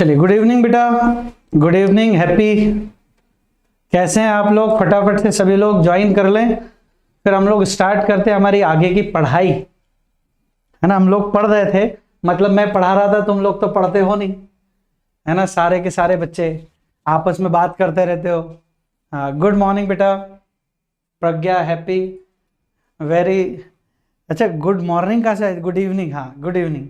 चलिए, good evening बेटा, good evening, happy. कैसे हैं आप लोग? फटाफट से सभी लोग ज्वाइन कर लें, फिर हम लोग स्टार्ट करते हैं हमारी आगे की पढ़ाई, है ना। हम लोग पढ़ रहे थे, मतलब मैं पढ़ा रहा था, तुम लोग तो पढ़ते हो नहीं, है ना। सारे के सारे बच्चे आपस में बात करते रहते हो। हाँ, गुड मॉर्निंग बेटा प्रज्ञा, हैप्पी, वेरी अच्छा। गुड मॉर्निंग का शायद गुड इवनिंग, हाँ गुड इवनिंग,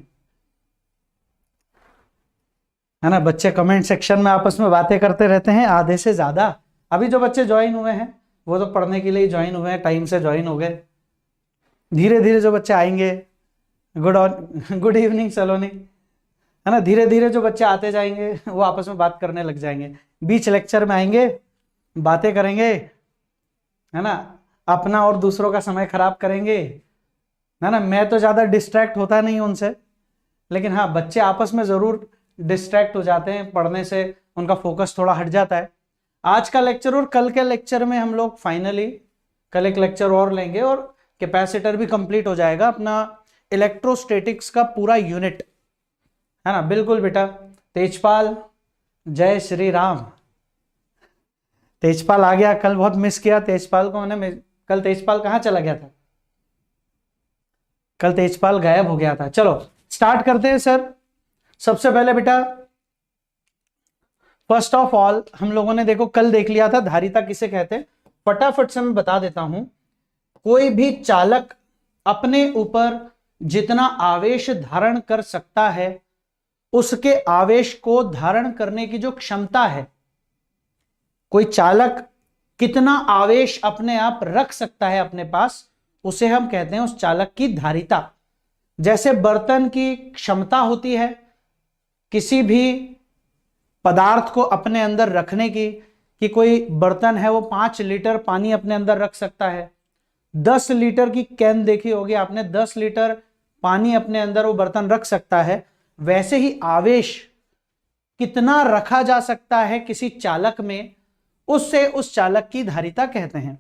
है ना। बच्चे कमेंट सेक्शन में आपस में बातें करते रहते हैं आधे से ज्यादा। अभी जो बच्चे ज्वाइन हुए हैं वो तो पढ़ने के लिए ज्वाइन हुए हैं, टाइम से ज्वाइन हो गए। धीरे धीरे जो बच्चे आएंगे, गुड इवनिंग सलोनी, है ना। धीरे धीरे जो बच्चे आते जाएंगे वो आपस में बात करने लग जाएंगे, बीच लेक्चर में आएंगे, बातें करेंगे, है ना। अपना और दूसरों का समय खराब करेंगे, है ना। मैं तो ज्यादा डिस्ट्रैक्ट होता नहीं उनसे, लेकिन हाँ बच्चे आपस में जरूर डिस्ट्रैक्ट हो जाते हैं, पढ़ने से उनका फोकस थोड़ा हट जाता है। आज का लेक्चर और कल के लेक्चर में हम लोग फाइनली कल एक लेक्चर और लेंगे और कैपेसिटर भी कंप्लीट हो जाएगा अपना इलेक्ट्रोस्टैटिक्स का पूरा यूनिट, है ना। बिल्कुल बेटा। तेजपाल, जय श्री राम। तेजपाल आ गया, कल बहुत मिस किया तेजपाल को मैंने। कल तेजपाल कहाँ चला गया था? कल तेजपाल गायब हो गया था। चलो स्टार्ट करते हैं सर। सबसे पहले बेटा, फर्स्ट ऑफ ऑल हम लोगों ने देखो कल देख लिया था धारिता किसे कहते हैं। फटाफट से मैं बता देता हूं। कोई भी चालक अपने ऊपर जितना आवेश धारण कर सकता है, उसके आवेश को धारण करने की जो क्षमता है, कोई चालक कितना आवेश अपने आप रख सकता है अपने पास, उसे हम कहते हैं उस चालक की धारिता। जैसे बर्तन की क्षमता होती है किसी भी पदार्थ को अपने अंदर रखने की, कि कोई बर्तन है वो 5 लीटर पानी अपने अंदर रख सकता है। 10 लीटर की कैन देखी होगी आपने, 10 लीटर पानी अपने अंदर वो बर्तन रख सकता है। वैसे ही आवेश कितना रखा जा सकता है किसी चालक में, उससे उस चालक की धारिता कहते हैं।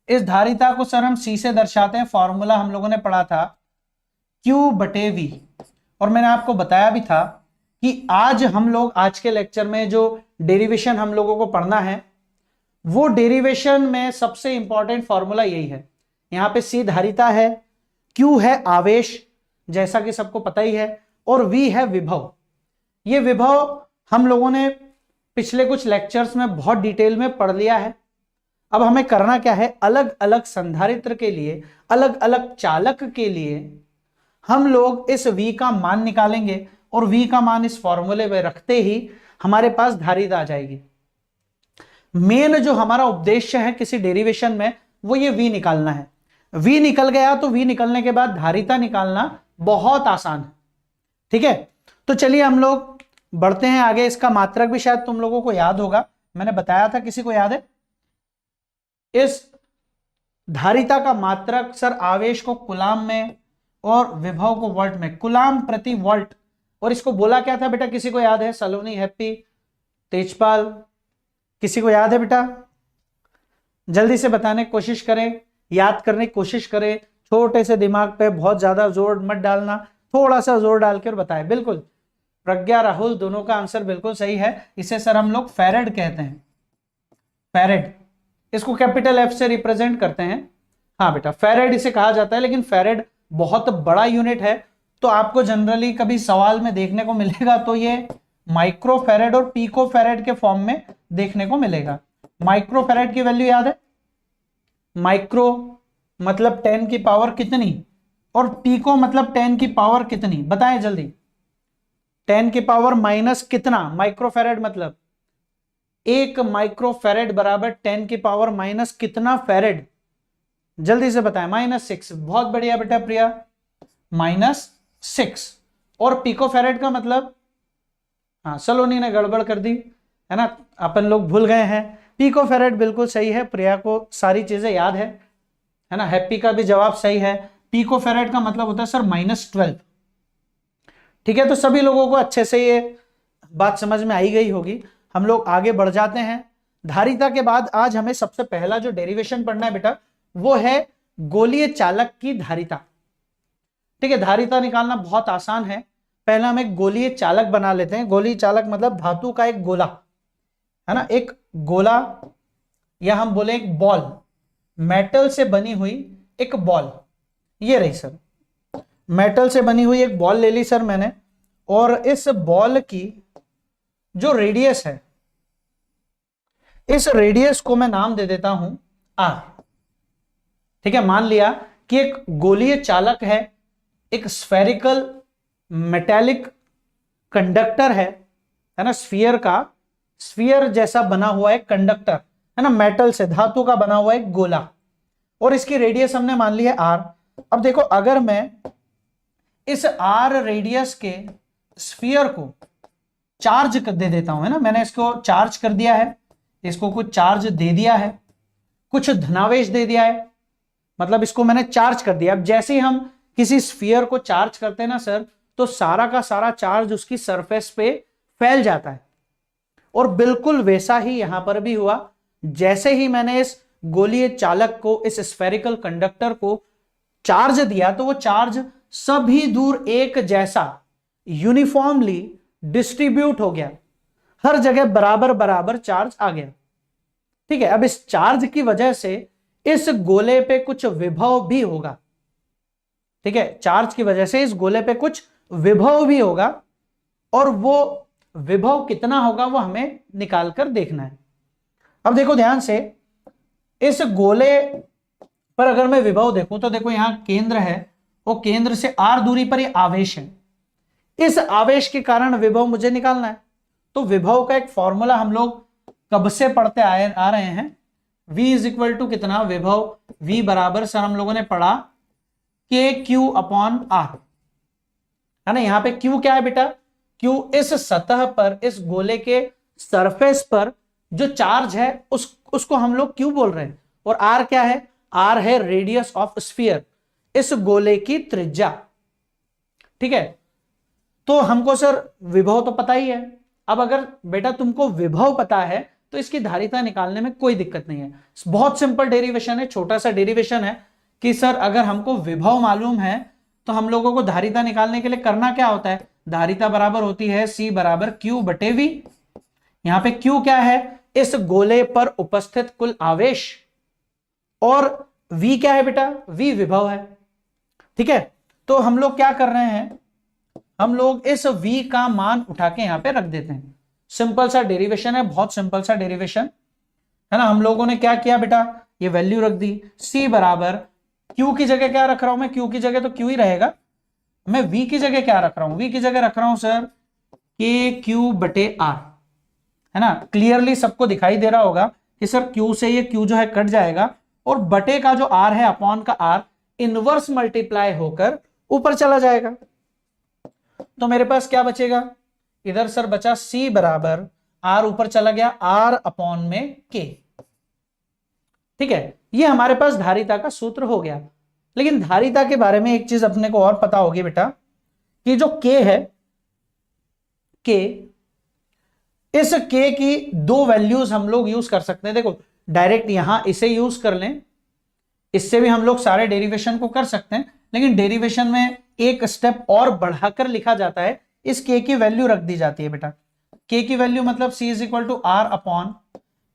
इस धारिता को सर हम सी से दर्शाते हैं। फॉर्मूला हम लोगों ने पढ़ा था Q/V, और मैंने आपको बताया भी था कि आज हम लोग आज के लेक्चर में जो डेरिवेशन हम लोगों को पढ़ना है, वो डेरिवेशन में सबसे इंपॉर्टेंट फॉर्मूला यही है। यहां पे C धारिता है, Q है आवेश जैसा कि सबको पता ही है, और V है विभव। ये विभव हम लोगों ने पिछले कुछ लेक्चर्स में बहुत डिटेल में पढ़ लिया है। अब हमें करना क्या है, अलग अलग संधारित्र के लिए, अलग अलग चालक के लिए हम लोग इस V का मान निकालेंगे, और V का मान इस फॉर्मूले में रखते ही हमारे पास धारिता आ जाएगी। मेन जो हमारा उद्देश्य है किसी डेरिवेशन में, वो ये V निकालना है। V निकल गया तो V निकलने के बाद धारिता निकालना बहुत आसान है। ठीक है, तो चलिए हम लोग बढ़ते हैं आगे। इसका मात्रक भी शायद तुम लोगों को याद होगा, मैंने बताया था, किसी को याद है? इस धारिता का मात्रक सर आवेश को कुलाम में और विभव को वोल्ट में, कुलाम प्रति वोल्ट। और इसको बोला क्या था बेटा, किसी को याद है? सलोनी, हैप्पी, तेजपाल, किसी को याद है बेटा? जल्दी से बताने की कोशिश करें, याद करने की कोशिश करें। छोटे से दिमाग पे बहुत ज्यादा जोर मत डालना, थोड़ा सा जोर डाल कर बताएं। बिल्कुल, प्रज्ञा, राहुल दोनों का आंसर बिल्कुल सही है। इसे सर हम लोग फैरेड कहते हैं, फैरेड। इसको कैपिटल F से रिप्रेजेंट करते हैं। हाँ बेटा, फैरेड इसे कहा जाता है, लेकिन फैरेड बहुत बड़ा यूनिट है, तो आपको जनरली कभी सवाल में देखने को मिलेगा तो ये माइक्रो फैरेड और पीको फैरेड के फॉर्म में देखने को मिलेगा। माइक्रो फैरेड की वैल्यू याद है? माइक्रो मतलब 10 की पावर कितनी, और पीको मतलब 10 की पावर कितनी, बताएं जल्दी। 10 की पावर माइनस कितना? माइक्रो फैरेड मतलब 1 माइक्रो फैरेड बराबर 10 की पावर माइनस कितना फैरेड? जल्दी से बताएं। -6। बहुत बढ़िया बेटा प्रिया, -6। और पिको फैरेड का मतलब, हाँ सलोनी ने गड़बड़ कर दी, है ना, अपन लोग भूल गए हैं। पिको फैरेड बिल्कुल सही है, प्रिया को सारी चीजें याद है ना। हैप्पी का भी जवाब सही है। पिको फैरेड का मतलब होता है सर -12। ठीक है, तो सभी लोगों को अच्छे से ये बात समझ में आई गई होगी। हम लोग आगे बढ़ जाते हैं। धारिता के बाद आज हमें सबसे पहला जो डेरिवेशन पढ़ना है बेटा, वो है गोलीय चालक की धारिता। ठीक है, धारिता निकालना बहुत आसान है। पहले हम एक गोलीय चालक बना लेते हैं। गोलीय चालक मतलब धातु का एक गोला, है ना, एक गोला, या हम बोले एक बॉल, मेटल से बनी हुई एक बॉल। ये रही सर, मेटल से बनी हुई एक बॉल ले ली सर मैंने, और इस बॉल की जो रेडियस है, इस रेडियस को मैं नाम दे देता हूं आर। ठीक है, मान लिया कि एक गोलीय चालक है, एक स्फेरिकल मेटेलिक कंडक्टर है ना, स्फीयर का, स्फीयर जैसा बना हुआ एक कंडक्टर है ना, मेटल से, धातु का बना हुआ एक गोला, और इसकी रेडियस हमने मान ली है आर। अब देखो, अगर मैं इस आर रेडियस के स्फीयर को चार्ज कर दे देता हूं, है ना, मैंने इसको चार्ज कर दिया है, इसको कुछ चार्ज दे दिया है, कुछ धनावेश दे दिया है, मतलब इसको मैंने चार्ज कर दिया। अब जैसे ही हम किसी स्फीयर को चार्ज करते हैं ना सर, तो सारा का सारा चार्ज उसकी सरफेस पे फैल जाता है, और बिल्कुल वैसा ही यहां पर भी हुआ। जैसे ही मैंने इस गोलीय चालक को, इस स्फेरिकल कंडक्टर को चार्ज दिया, तो वो चार्ज सभी दूर एक जैसा यूनिफॉर्मली डिस्ट्रीब्यूट हो गया, हर जगह बराबर बराबर चार्ज आ गया। ठीक है, अब इस चार्ज की वजह से इस गोले पे कुछ विभव भी होगा। ठीक है, चार्ज की वजह से इस गोले पे कुछ विभव भी होगा, और वो विभव कितना होगा वो हमें निकाल कर देखना है। अब देखो ध्यान से, इस गोले पर अगर मैं विभव देखूं तो देखो यहां केंद्र है, वो केंद्र से r दूरी पर ये आवेश है, इस आवेश के कारण विभव मुझे निकालना है। तो विभव का एक फॉर्मूला हम लोग कब से पढ़ते आ रहे हैं, v इज इक्वल टू कितना, विभव v बराबर सर हम लोगों ने पढ़ा के क्यू अपॉन आर, है ना। यहां पे q क्या है बेटा, q इस सतह पर, इस गोले के सरफेस पर जो चार्ज है उसको हम लोग q बोल रहे हैं, और r क्या है, r है रेडियस ऑफ स्फीयर, इस गोले की त्रिज्या। ठीक है, तो हमको सर विभव तो पता ही है। अब अगर बेटा तुमको विभव पता है तो इसकी धारिता निकालने में कोई दिक्कत नहीं है, बहुत सिंपल डेरिवेशन है, छोटा सा डेरिवेशन है कि सर अगर हमको विभव मालूम है तो हम लोगों को धारिता निकालने के लिए करना क्या होता है, धारिता बराबर होती है C बराबर Q बटे V। यहां पे Q क्या है, इस गोले पर उपस्थित कुल आवेश, और V क्या है बेटा, V विभव है। ठीक है, तो हम लोग क्या कर रहे हैं, हम लोग इस V का मान उठा के यहां पे रख देते हैं। सिंपल सा डेरिवेशन है, बहुत सिंपल सा डेरिवेशन है ना। हम लोगों ने क्या किया बेटा, ये वैल्यू रख दी, C बराबर Q की जगह क्या रख रहा हूं मैं, Q की जगह तो Q ही रहेगा, मैं V की जगह क्या रख रहा हूं, V की जगह रख रहा हूं सर KQ बटे R, है ना। क्लियरली सबको दिखाई दे रहा होगा कि सर Q से ये Q जो है कट जाएगा, और बटे का जो R है, अपॉन का R इनवर्स मल्टीप्लाई होकर ऊपर चला जाएगा। तो मेरे पास क्या बचेगा, इधर सर बचा C बराबर R ऊपर चला गया R अपॉन में K। ठीक है, ये हमारे पास धारिता का सूत्र हो गया। लेकिन धारिता के बारे में एक चीज अपने को और पता होगी बेटा, कि जो K है, K, इस K की दो वैल्यूज हम लोग यूज कर सकते हैं। देखो डायरेक्ट यहां इसे यूज कर लें, इससे भी हम लोग सारे डेरिवेशन को कर सकते हैं, लेकिन डेरिवेशन में एक स्टेप और बढ़ाकर लिखा जाता है, इस K की वैल्यू रख दी जाती है बेटा। K की वैल्यू मतलब C is equal to R upon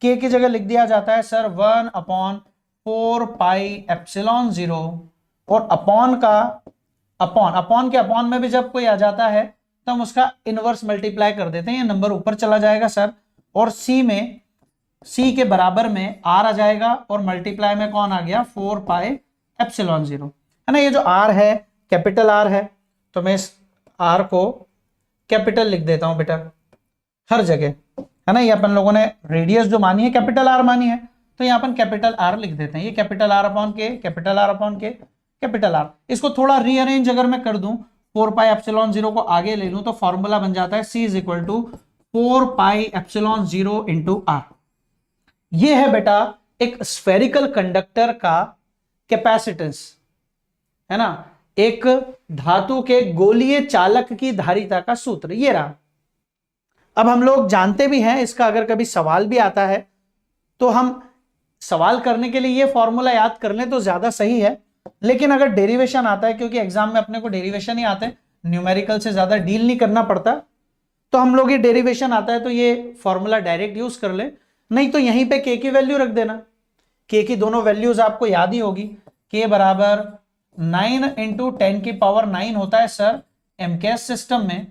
K की जगह लिख दिया जाता है सर 1 अपॉन 4 पाई एप्सिलॉन 0, और अपॉन का अपॉन के अपॉन में भी जब कोई आ जाता है तो हम उसका इनवर्स मल्टीप्लाई कर देते हैं, ये नंबर ऊपर चला जाएगा सर, और C के बराबर में R आ जाएगा, और मल्टीप्लाई में कौन आ गया, 4 पाई एप्सिलॉन 0, है ना। ये जो R है कैपिटल R है, तो मैं इस R को कैपिटल लिख देता हूं बेटा हर जगह, है ना। ये अपन लोगों ने रेडियस जो मानी है कैपिटल R मानी है, तो यहाँ अपन कैपिटल R लिख देते हैं। ये कैपिटल R अपॉन के, कैपिटल R अपॉन के, कैपिटल R। इसको थोड़ा रीअरेंज अगर मैं कर दूं, 4 पाई एप्सिलॉन 0 को आगे ले लूं, तो फॉर्मूला बन जाता है C is equal to 4 pi epsilon 0 into R। ये है बेटा एक स्फेरिकल कंडक्टर का कैपेसिटेंस, है ना, एक धातु के गोलीय चालक की धारिता का सूत्र ये रहा। अब हम लोग जानते भी हैं इसका, अगर कभी सवाल भी आता है तो हम सवाल करने के लिए ये फॉर्मूला याद कर लें तो ज्यादा सही है। लेकिन अगर डेरिवेशन आता है, क्योंकि एग्जाम में अपने को डेरिवेशन ही आते हैं, न्यूमेरिकल से ज्यादा डील नहीं करना पड़ता, तो हम लोग ये डेरिवेशन आता है तो ये फॉर्मूला डायरेक्ट यूज कर ले, नहीं तो यहीं पे के की वैल्यू रख देना। के की दोनों वैल्यूज आपको याद ही होगी, के बराबर 9 इंटू 10⁻9 होता है सर एमकेएस सिस्टम में,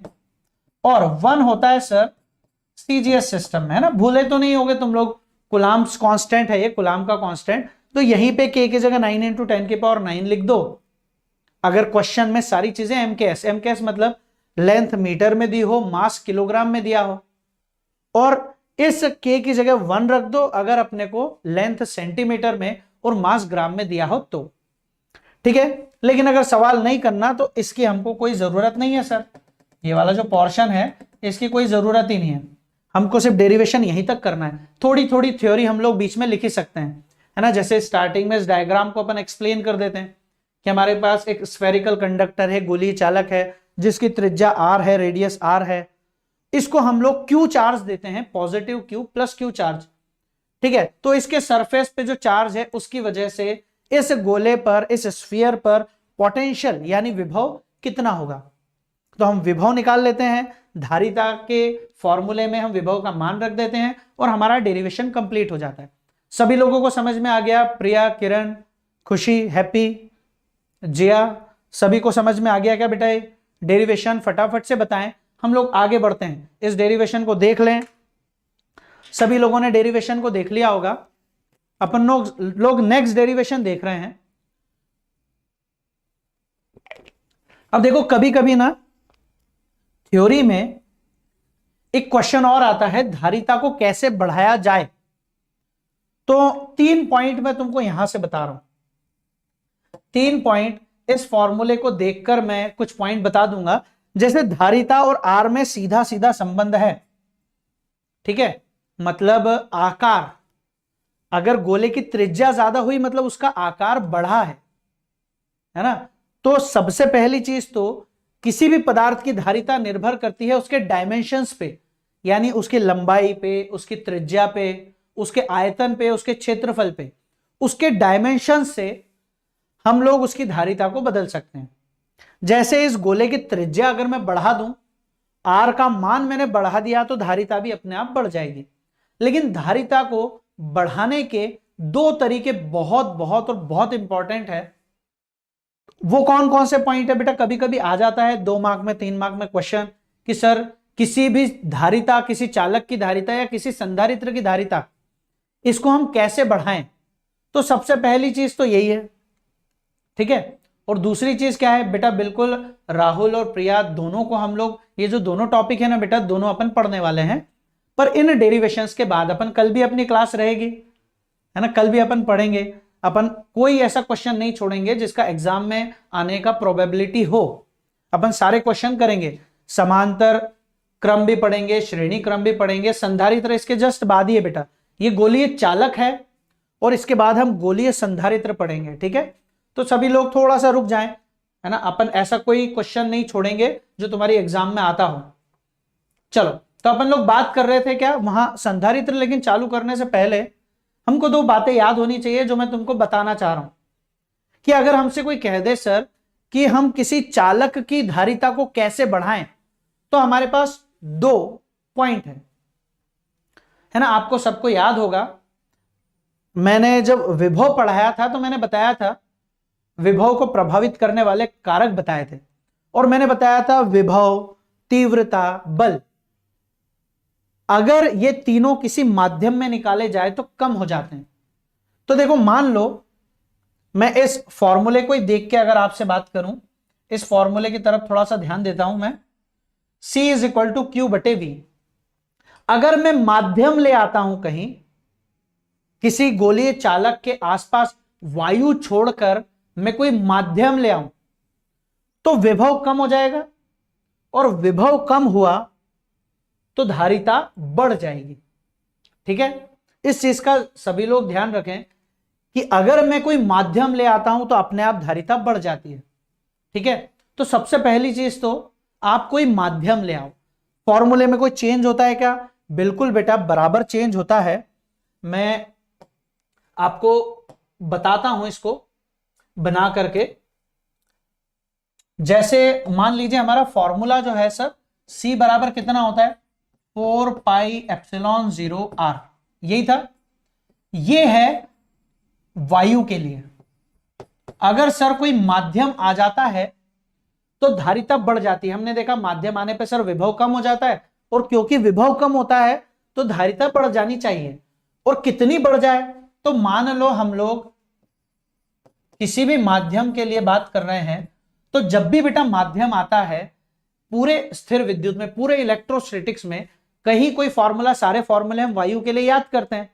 और 1 होता है सर सीजीएस सिस्टम में, है ना, भूले तो नहीं होगे तुम लोग, कुलाम्स कांस्टेंट है ये, कुलाम का कांस्टेंट, तो यहीं पे के की जगह 9 इंटू 10⁻9 लिख दो। अगर क्वेश्चन में सारी चीजें एमकेएस, एमकेएस मतलब लेंथ मीटर में दी हो, मास किलोग्राम में दिया हो, और इस के की जगह 1 रख दो अगर अपने को लेंथ सेंटीमीटर में और मास ग्राम में दिया हो तो, ठीक है। लेकिन अगर सवाल नहीं करना तो इसकी हमको कोई जरूरत नहीं है सर, ये वाला जो पोर्शन है इसकी कोई जरूरत ही नहीं है, हमको सिर्फ डेरिवेशन यहीं तक करना है। थोड़ी थोड़ी थ्योरी हम लोग बीच में लिख ही सकते हैं, है ना, जैसे स्टार्टिंग में इस डायग्राम को अपन एक्सप्लेन कर देते हैं कि हमारे पास एक स्फेरिकल कंडक्टर है, गोलीय चालक है, जिसकी त्रिज्या r है, रेडियस r है, इसको हम लोग क्यू चार्ज देते हैं, positive Q plus Q charge, ठीक है। तो इसके सरफेस पे जो चार्ज है उसकी वजह से इस गोले पर, इस स्फीयर पर पोटेंशियल यानी विभव कितना होगा, तो हम विभव निकाल लेते हैं, धारिता के फॉर्मूले में हम विभव का मान रख देते हैं और हमारा डेरिवेशन कंप्लीट हो जाता है। सभी लोगों को समझ में आ गया? प्रिया, किरण, खुशी, हैप्पी, जिया, सभी को समझ में आ गया क्या बेटा? ये डेरिवेशन फटाफट से बताएं, हम लोग आगे बढ़ते हैं। इस डेरिवेशन को देख लें, सभी लोगों ने डेरिवेशन को देख लिया होगा। अपन लोग नेक्स्ट डेरिवेशन देख रहे हैं। अब देखो कभी कभी ना थ्योरी में एक क्वेश्चन और आता है, धारिता को कैसे बढ़ाया जाए, तो 3 पॉइंट मैं तुमको यहां से बता रहा हूं। 3 पॉइंट इस फॉर्मूले को देखकर मैं कुछ पॉइंट बता दूंगा। जैसे धारिता और आर में सीधा सीधा संबंध है, ठीक है, मतलब आकार, अगर गोले की त्रिज्या ज्यादा हुई मतलब उसका आकार बढ़ा है ना। तो सबसे पहली चीज तो किसी भी पदार्थ की धारिता निर्भर करती है उसके डायमेंशंस पे, यानी उसकी लंबाई पे, उसकी त्रिज्या पे, उसके आयतन पे, उसके क्षेत्रफल पे। उसके डायमेंशन से हम लोग उसकी धारिता को बदल सकते हैं। जैसे इस गोले की त्रिज्या अगर मैं बढ़ा दूं, आर का मान मैंने बढ़ा दिया, तो धारिता भी अपने आप बढ़ जाएगी। लेकिन धारिता को बढ़ाने के 2 तरीके बहुत बहुत और बहुत इंपॉर्टेंट है। वो कौन कौन से पॉइंट है बेटा? कभी कभी आ जाता है 2 मार्क में, 3 मार्क में क्वेश्चन कि सर किसी भी धारिता, किसी चालक की धारिता या किसी संधारित्र की धारिता, इसको हम कैसे बढ़ाएं? तो सबसे पहली चीज तो यही है, ठीक है। और दूसरी चीज क्या है बेटा? बिल्कुल राहुल और प्रिया दोनों को हम लोग, ये जो दोनों टॉपिक है ना बेटा, दोनों अपन पढ़ने वाले हैं। पर इन डेरिवेशंस के बाद अपन कल भी अपनी क्लास रहेगी, है ना, कल भी अपन पढ़ेंगे। अपन कोई ऐसा क्वेश्चन नहीं छोड़ेंगे जिसका एग्जाम में आने का प्रोबेबिलिटी हो। अपन सारे क्वेश्चन करेंगे, समांतर क्रम भी पढ़ेंगे, श्रेणी क्रम भी पढ़ेंगे। संधारित्र इसके जस्ट बाद ही है बेटा, ये गोलीय चालक है और इसके बाद हम गोलीय संधारित्र पढ़ेंगे, ठीक है। तो सभी लोग थोड़ा सा रुक जाएं, है ना, अपन ऐसा कोई क्वेश्चन नहीं छोड़ेंगे जो तुम्हारी एग्जाम में आता हो। चलो, तो अपन लोग बात कर रहे थे क्या वहां संधारित्र, लेकिन चालू करने से पहले हमको 2 बातें याद होनी चाहिए जो मैं तुमको बताना चाह रहा हूं। कि अगर हमसे कोई कह दे सर कि हम किसी चालक की धारिता को कैसे बढ़ाएं, तो हमारे पास 2 पॉइंट है ना। आपको सबको याद होगा, मैंने जब विभव पढ़ाया था तो मैंने बताया था विभव को प्रभावित करने वाले कारक बताए थे, और मैंने बताया था विभव, तीव्रता, बल, अगर ये तीनों किसी माध्यम में निकाले जाए तो कम हो जाते हैं। तो देखो, मान लो मैं इस फॉर्मूले को ही देख के अगर आपसे बात करूं, इस फॉर्मूले की तरफ थोड़ा सा ध्यान देता हूं मैं, C = Q/V। अगर मैं माध्यम ले आता हूं कहीं, किसी गोलीय चालक के आसपास वायु छोड़कर मैं कोई माध्यम ले आऊं, तो विभव कम हो जाएगा, और विभव कम हुआ तो धारिता बढ़ जाएगी, ठीक है। इस चीज का सभी लोग ध्यान रखें कि अगर मैं कोई माध्यम ले आता हूं तो अपने आप धारिता बढ़ जाती है, ठीक है। तो सबसे पहली चीज तो आप कोई माध्यम ले आओ। फॉर्मूले में कोई चेंज होता है क्या? बिल्कुल बेटा, बराबर चेंज होता है। मैं आपको बताता हूं इसको बना करके। जैसे मान लीजिए हमारा फॉर्मूला जो है सर, C बराबर कितना होता है, 4πε0r, यही था। ये है वायु के लिए। अगर सर कोई माध्यम आ जाता है तो धारिता बढ़ जाती है। हमने देखा माध्यम आने पे सर विभव कम हो जाता है, और क्योंकि विभव कम होता है तो धारिता बढ़ जानी चाहिए। और कितनी बढ़ जाए, तो मान लो हम लोग किसी भी माध्यम के लिए बात कर रहे हैं, तो जब भी बेटा माध्यम आता है पूरे स्थिर विद्युत में, पूरे इलेक्ट्रोस्टैटिक्स में, कहीं कोई फॉर्मूला, सारे फॉर्मूले हम वायु के लिए याद करते हैं।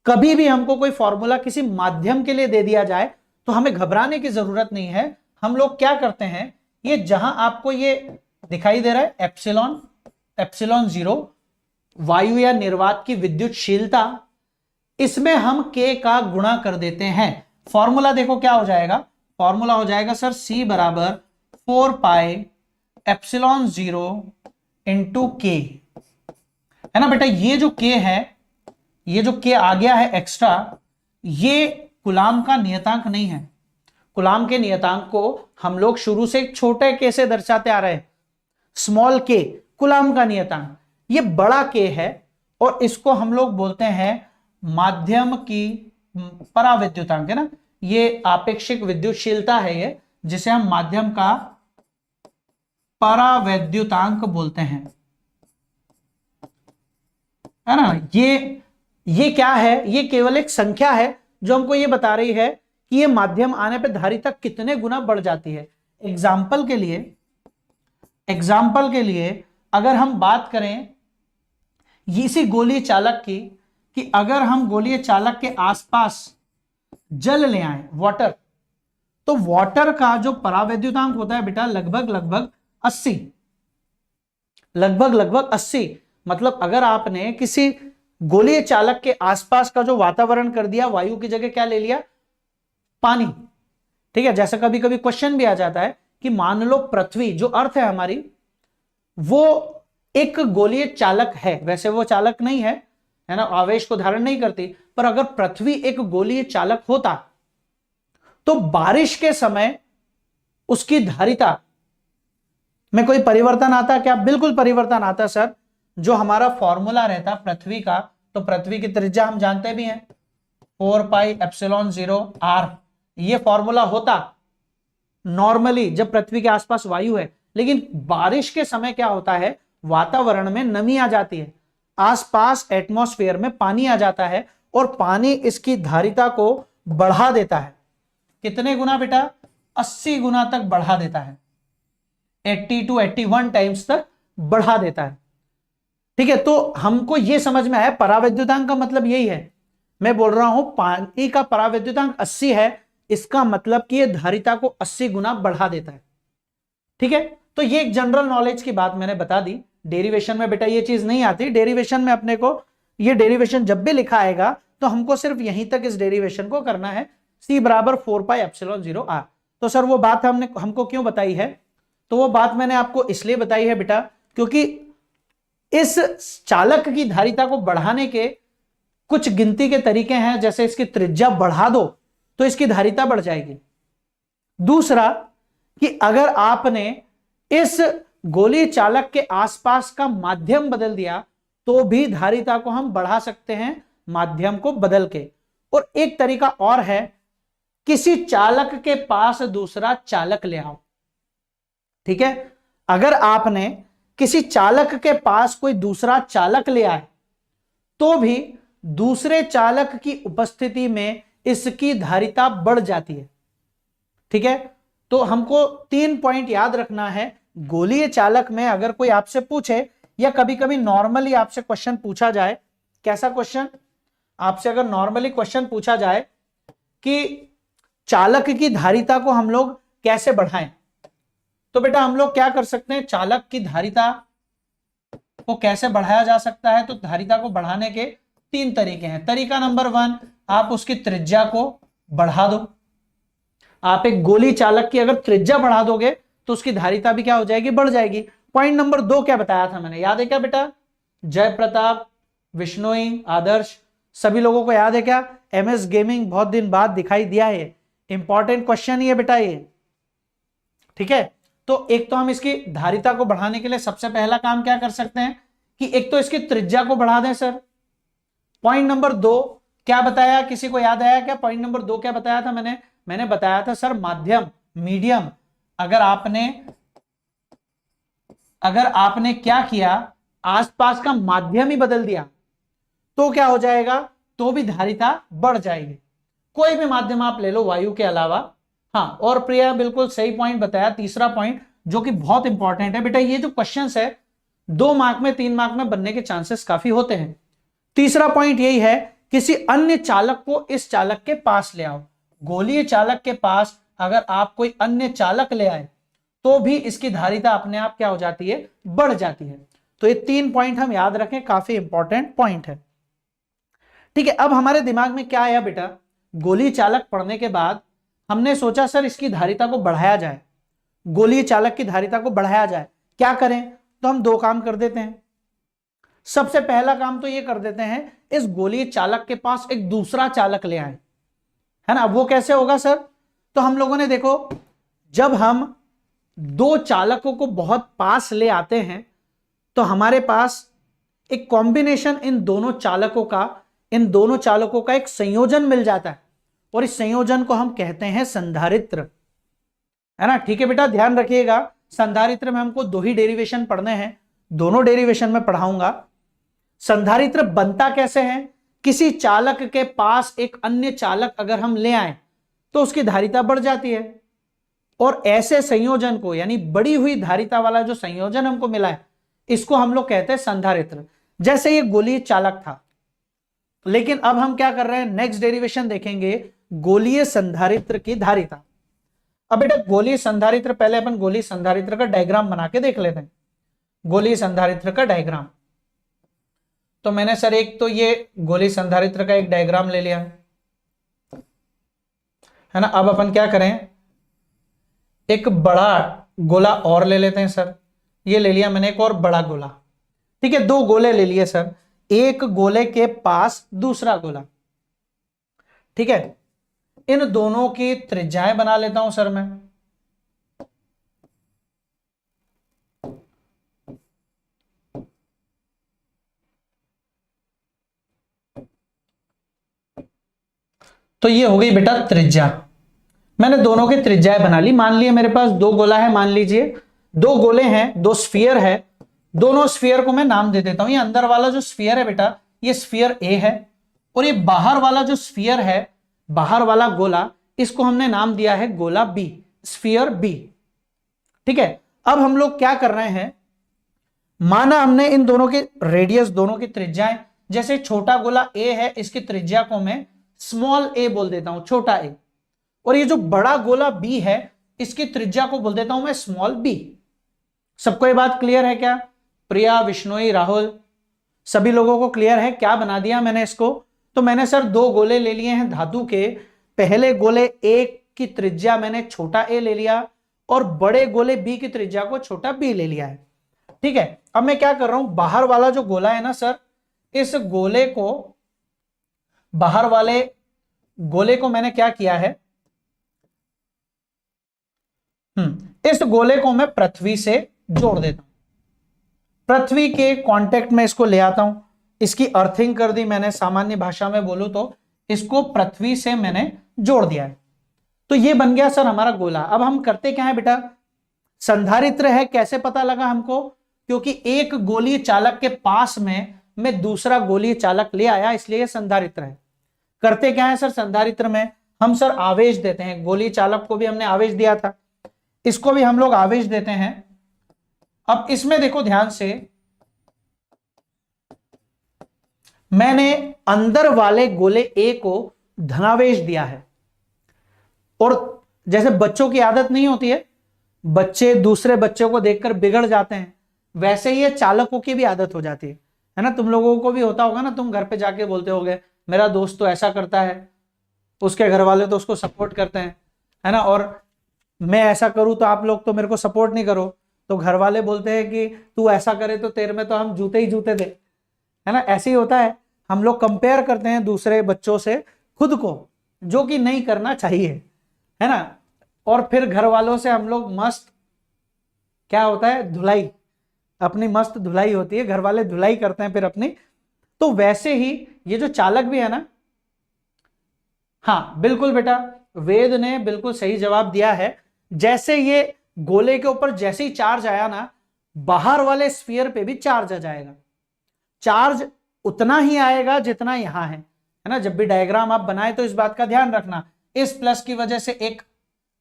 कभी भी हमको कोई फॉर्मूला किसी माध्यम के लिए दे दिया जाए तो हमें घबराने की जरूरत नहीं है। हम लोग क्या करते हैं, ये जहां आपको ये दिखाई दे रहा है एप्सिलॉन, एप्सिलॉन 0 वायु या निर्वात की विद्युतशीलता, इसमें हम k का गुणा कर देते हैं। फॉर्मूला देखो क्या हो जाएगा, फॉर्मूला हो जाएगा सर C बराबर 4πε0 इंटू k, है ना बेटा। ये जो k है, ये जो k आ गया है एक्स्ट्रा, ये कूलाम का नियतांक नहीं है। कूलाम के नियतांक को हम लोग शुरू से एक छोटे k से दर्शाते आ रहे हैं, स्मॉल k कूलाम का नियतांक। ये बड़ा k है और इसको हम लोग बोलते हैं माध्यम की परावैद्युतांक, है ना। ये आपेक्षिक विद्युतशीलता है ये, जिसे हम माध्यम का परावैद्युतांक बोलते हैं, है ना। ये क्या है, ये केवल एक संख्या है जो हमको ये बता रही है कि ये माध्यम आने पे धारिता कितने गुना बढ़ जाती है। एग्जाम्पल के लिए अगर हम बात करें इसी गोलीय चालक की, कि अगर हम गोलीय चालक के आसपास जल ले आए, वाटर, तो वाटर का जो परावैद्युतांक होता है बेटा लगभग 80, लगभग 80। मतलब अगर आपने किसी गोलीय चालक के आसपास का जो वातावरण कर दिया, वायु की जगह क्या ले लिया, पानी, ठीक है। जैसे कभी कभी क्वेश्चन भी आ जाता है कि मान लो पृथ्वी जो अर्थ है हमारी, वो एक गोलीय चालक है, वैसे वो चालक नहीं है, है ना, आवेश को धारण नहीं करती, पर अगर पृथ्वी एक गोलीय चालक होता तो बारिश के समय उसकी धारिता में कोई परिवर्तन आता क्या? बिल्कुल परिवर्तन आता सर। जो हमारा फॉर्मूला रहता पृथ्वी का, तो पृथ्वी की त्रिज्या हम जानते भी हैं 4πε0r, ये फॉर्मूला होता नॉर्मली जब पृथ्वी के आसपास वायु है। लेकिन बारिश के समय क्या होता है, वातावरण में नमी आ जाती है, आसपास एटमॉस्फेयर में पानी आ जाता है, और पानी इसकी धारिता को बढ़ा देता है। कितने गुना बेटा? 80 गुना तक बढ़ा देता है, 80 to 81 टाइम्स तक बढ़ा देता है, ठीक है। तो हमको यह समझ में आया, परावैद्युतांक का मतलब यही है। मैं बोल रहा हूं पानी का परावैद्युतांक 80 है, इसका मतलब कि यह धारिता को 80 गुना बढ़ा देता है, ठीक है। तो ये एक जनरल नॉलेज की बात मैंने बता दी। डेरिवेशन में बेटा ये चीज नहीं आती, डेरिवेशन में अपने को ये डेरिवेशन जब भी लिखा आएगा तो हमको सिर्फ यहीं तक इस डेरिवेशन को करना है, C बराबर 4πε0r। तो सर वो बात हमको क्यों बताई है? तो वो बात मैंने आपको इसलिए बताई है बेटा क्योंकि इस चालक की धारिता को बढ़ाने के कुछ गिनती के तरीके हैं। जैसे इसकी त्रिज्या बढ़ा दो तो इसकी धारिता बढ़ जाएगी। दूसरा कि अगर आपने इस गोलीय चालक के आसपास का माध्यम बदल दिया तो भी धारिता को हम बढ़ा सकते हैं, माध्यम को बदल के। और एक तरीका और है, किसी चालक के पास दूसरा चालक ले आओ, ठीक है। अगर आपने किसी चालक के पास कोई दूसरा चालक ले आए तो भी दूसरे चालक की उपस्थिति में इसकी धारिता बढ़ जाती है, ठीक है। तो हमको 3 पॉइंट याद रखना है। गोलीय चालक में अगर कोई आपसे पूछे या कभी कभी नॉर्मली आपसे क्वेश्चन पूछा जाए, कैसा क्वेश्चन? आपसे अगर नॉर्मली क्वेश्चन पूछा जाए कि चालक की धारिता को हम लोग कैसे बढ़ाएं, तो बेटा हम लोग क्या कर सकते हैं, चालक की धारिता को कैसे बढ़ाया जा सकता है? तो धारिता को बढ़ाने के 3 तरीके हैं। तरीका नंबर 1, आप उसकी त्रिज्या को बढ़ा दो। आप एक गोली चालक की अगर त्रिज्या बढ़ा दोगे तो उसकी धारिता भी क्या हो जाएगी, बढ़ जाएगी। पॉइंट नंबर 2 क्या बताया था मैंने, याद है क्या बेटा? जयप्रताप, विश्नोई, आदर्श, सभी लोगों को याद है क्या? MS गेमिंग बहुत दिन बाद दिखाई दिया है, इंपॉर्टेंट क्वेश्चन ही है बेटा ये, ठीक है। तो एक तो हम इसकी धारिता को बढ़ाने के लिए सबसे पहला काम क्या कर सकते हैं कि एक तो इसकी त्रिज्या को बढ़ा दें सर। पॉइंट नंबर 2 क्या बताया, किसी को याद आया क्या? पॉइंट नंबर 2 क्या बताया था मैंने बताया था सर माध्यम, मीडियम। अगर आपने क्या किया, आसपास का माध्यम ही बदल दिया तो क्या हो जाएगा, तो भी धारिता बढ़ जाएगी। कोई भी माध्यम आप ले लो वायु के अलावा। हाँ, और प्रिया बिल्कुल सही पॉइंट बताया, तीसरा पॉइंट जो कि बहुत इंपॉर्टेंट है बेटा। ये जो क्वेश्चंस है 2 मार्क में 3 मार्क में बनने के चांसेस काफी होते हैं। तीसरा पॉइंट यही है, किसी अन्य चालक को इस चालक के पास ले आओ। गोलीय चालक के पास अगर आप कोई अन्य चालक ले आए तो भी इसकी धारिता अपने आप क्या हो जाती है, बढ़ जाती है। तो ये 3 पॉइंट हम याद रखें, काफी इंपॉर्टेंट पॉइंट है। ठीक है, अब हमारे दिमाग में क्या आया बेटा, गोलीय चालक पढ़ने के बाद हमने सोचा सर इसकी धारिता को बढ़ाया जाए, गोलीय चालक की धारिता को बढ़ाया जाए। क्या करें? तो हम 2 काम कर देते हैं। सबसे पहला काम तो ये कर देते हैं, इस गोलीय चालक के पास एक दूसरा चालक ले आए, है ना। वो कैसे होगा सर? तो हम लोगों ने देखो, जब हम 2 चालकों को बहुत पास ले आते हैं तो हमारे पास एक कॉम्बिनेशन इन दोनों चालकों का एक संयोजन मिल जाता है, और इस संयोजन को हम कहते हैं संधारित्र, है ना। ठीक है बेटा, ध्यान रखिएगा, संधारित्र में हमको 2 ही डेरिवेशन पढ़ने हैं, दोनों डेरिवेशन में पढ़ाऊंगा। संधारित्र बनता कैसे है? किसी चालक के पास एक अन्य चालक अगर हम ले आए तो उसकी धारिता बढ़ जाती है, और ऐसे संयोजन को, यानी बढ़ी हुई धारिता वाला जो संयोजन हमको मिला है, इसको हम लोग कहते हैं संधारित्र। जैसे ये गोलीय चालक था, लेकिन अब हम क्या कर रहे हैं, नेक्स्ट डेरिवेशन देखेंगे, गोलीय संधारित्र की धारिता। अब बेटा गोलीय संधारित्र, पहले अपन गोलीय संधारित्र का डायग्राम बना के देख लेते हैं। गोलीय संधारित्र का डायग्राम, तो मैंने सर एक तो ये गोलीय संधारित्र का एक डायग्राम ले लिया है ना। अब अपन क्या करें, एक बड़ा गोला और ले लेते हैं सर। ये ले लिया मैंने एक और बड़ा गोला, ठीक है। 2 गोले ले लिए सर, एक गोले के पास दूसरा गोला, ठीक है। इन दोनों की त्रिज्याएं बना लेता हूं सर मैं। तो ये हो गई बेटा त्रिज्या, मैंने दोनों की त्रिज्याएं बना ली। मान लिए मेरे पास 2 गोला है, मान लीजिए 2 गोले हैं, 2 स्फीयर है। दोनों स्फीयर को मैं नाम दे देता हूं। ये अंदर वाला जो स्फीयर है बेटा, ये स्फीयर ए है, और ये बाहर वाला जो स्फीयर है, बाहर वाला गोला, इसको हमने नाम दिया है गोला बी, स्फीयर बी, ठीक है। अब हम लोग क्या कर रहे हैं, माना हमने इन दोनों के रेडियस, दोनों की त्रिज्याएं, जैसे छोटा गोला ए है, इसकी त्रिज्या को मैं स्मॉल ए बोल देता हूं, छोटा ए, और ये जो बड़ा गोला बी है, इसकी त्रिज्या को बोल देता हूं मैं स्मॉल बी। सबको ये बात क्लियर है क्या? प्रिया, विष्णोई, राहुल, सभी लोगों को क्लियर है? क्या बना दिया मैंने इसको? तो मैंने सर 2 गोले ले लिए हैं धातु के। पहले गोले ए की त्रिज्या मैंने छोटा ए ले लिया, और बड़े गोले बी की त्रिज्या को छोटा बी ले लिया है, ठीक है। अब मैं क्या कर रहा हूं, बाहर वाला जो गोला है ना सर, इस गोले को, बाहर वाले गोले को मैंने क्या किया है, इस गोले को मैं पृथ्वी से जोड़ देता हूं। पृथ्वी के कांटेक्ट में इसको ले आता हूं, इसकी अर्थिंग कर दी मैंने, सामान्य भाषा में बोलूं तो इसको पृथ्वी से मैंने जोड़ दिया है। तो ये बन गया सर हमारा गोला। अब हम करते क्या है बेटा, संधारित्र है, कैसे पता लगा हमको? क्योंकि एक गोलीय चालक के पास में मैं दूसरा गोलीय चालक ले आया, इसलिए ये संधारित्र है। करते क्या है सर संधारित्र में, हम सर आवेश देते हैं। गोलीय चालक को भी हमने आवेश दिया था, इसको भी हम लोग आवेश देते हैं। अब इसमें देखो ध्यान से, मैंने अंदर वाले गोले ए को धनावेश दिया है, और जैसे बच्चों की आदत नहीं होती है, बच्चे दूसरे बच्चों को देखकर बिगड़ जाते हैं, वैसे ही ये चालकों की भी आदत हो जाती है ना। तुम लोगों को भी होता होगा ना, तुम घर पे जाके बोलते होगे मेरा दोस्त तो ऐसा करता है, उसके घर वाले तो उसको सपोर्ट करते हैं, है ना, और मैं ऐसा करूं तो आप लोग तो मेरे को सपोर्ट नहीं करो, तो घर वाले बोलते हैं कि तू ऐसा करे तो तेरे में तो हम जूते ही जूते दे, है ना। ऐसे ही होता है, हम लोग कंपेयर करते हैं दूसरे बच्चों से खुद को, जो कि नहीं करना चाहिए, है ना। और फिर घर वालों से हम लोग मस्त क्या होता है, धुलाई, अपनी मस्त धुलाई होती है, घर वाले धुलाई करते हैं फिर अपनी। तो वैसे ही ये जो चालक भी है ना, हाँ बिल्कुल बेटा, वेद ने बिल्कुल सही जवाब दिया है। जैसे ये गोले के ऊपर जैसे ही चार्ज आया ना, बाहर वाले स्फीयर पे भी चार्ज आ जाएगा। चार्ज उतना ही आएगा जितना यहां है ना। जब भी डायग्राम आप बनाए तो इस बात का ध्यान रखना, इस प्लस की वजह से एक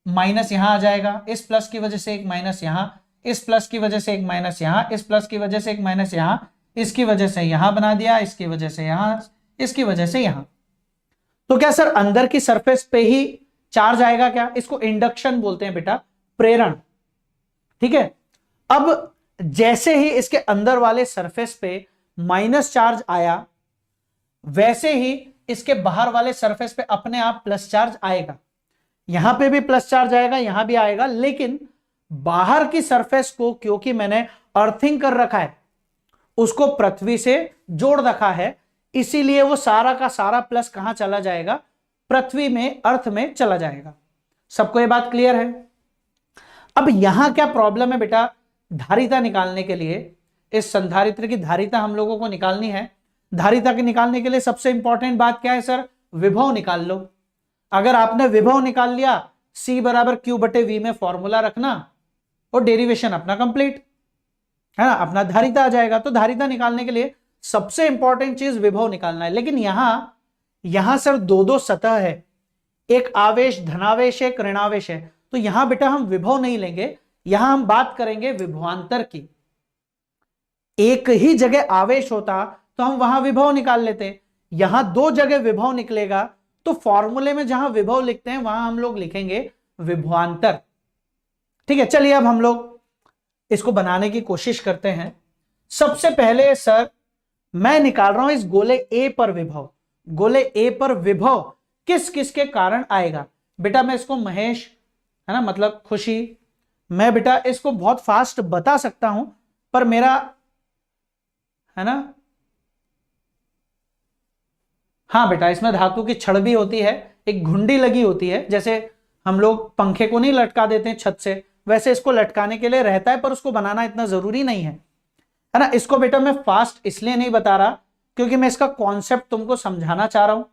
माइनस यहां आ जाएगा, इस प्लस की वजह से एक माइनस यहां, इस प्लस की वजह से एक माइनस यहां, इस प्लस की वजह से एक माइनस यहां, इसकी वजह से यहां बना दिया, इसकी वजह से यहां, इसकी वजह से यहां। तो क्या सर अंदर की सरफेस पे ही चार्ज आएगा क्या? इसको इंडक्शन बोलते हैं बेटा, प्रेरण। ठीक है, अब जैसे ही इसके अंदर वाले सरफेस पे माइनस चार्ज आया, वैसे ही इसके बाहर वाले सरफेस पे अपने आप प्लस चार्ज आएगा। यहां पे भी प्लस चार्ज आएगा, यहां भी आएगा, लेकिन बाहर की सरफेस को क्योंकि मैंने अर्थिंग कर रखा है, उसको पृथ्वी से जोड़ रखा है, इसीलिए वो सारा का सारा प्लस कहां चला जाएगा? पृथ्वी में, अर्थ में चला जाएगा। सबको ये बात क्लियर है? अब यहां क्या प्रॉब्लम है बेटा? धारिता निकालने के लिए, इस संधारित्र की धारिता हम लोगों को निकालनी है। धारिता के निकालने के लिए सबसे इंपॉर्टेंट बात क्या है सर? विभव निकाल लो। अगर आपने विभव निकाल लिया, C बराबर Q बटे V में फॉर्मूला रखना और डेरिवेशन अपना कंप्लीट है ना, अपना धारिता आ जाएगा। तो धारिता निकालने के लिए सबसे इंपॉर्टेंट चीज विभव निकालना है। लेकिन यहां सर दो दो सतह है, एक आवेश धनावेश है, एक ऋणावेश है। तो यहां बेटा हम विभव नहीं लेंगे, यहां हम बात करेंगे विभवांतर की। एक ही जगह आवेश होता तो हम वहां विभव निकाल लेते, यहां दो जगह विभव निकलेगा, तो फॉर्मूले में जहां विभव लिखते हैं वहां हम लोग लिखेंगे विभवांतर। ठीक है, चलिए अब हम लोग इसको बनाने की कोशिश करते हैं। सबसे पहले सर मैं निकाल रहा हूं इस गोले A पर विभव। गोले A पर विभव किस किस के कारण आएगा? बेटा मैं इसको महेश, है ना, मतलब खुशी, मैं बेटा इसको बहुत फास्ट बता सकता हूं, पर मेरा, है ना, हाँ बेटा इसमें धातु की छड़ भी होती है, एक घुंडी लगी होती है, जैसे हम लोग पंखे को नहीं लटका देते हैं छत से, वैसे इसको लटकाने के लिए रहता है, पर उसको बनाना इतना जरूरी नहीं है ना। इसको बेटा मैं फास्ट इसलिए नहीं बता रहा क्योंकि मैं इसका कॉन्सेप्ट तुमको समझाना चाह रहा हूं,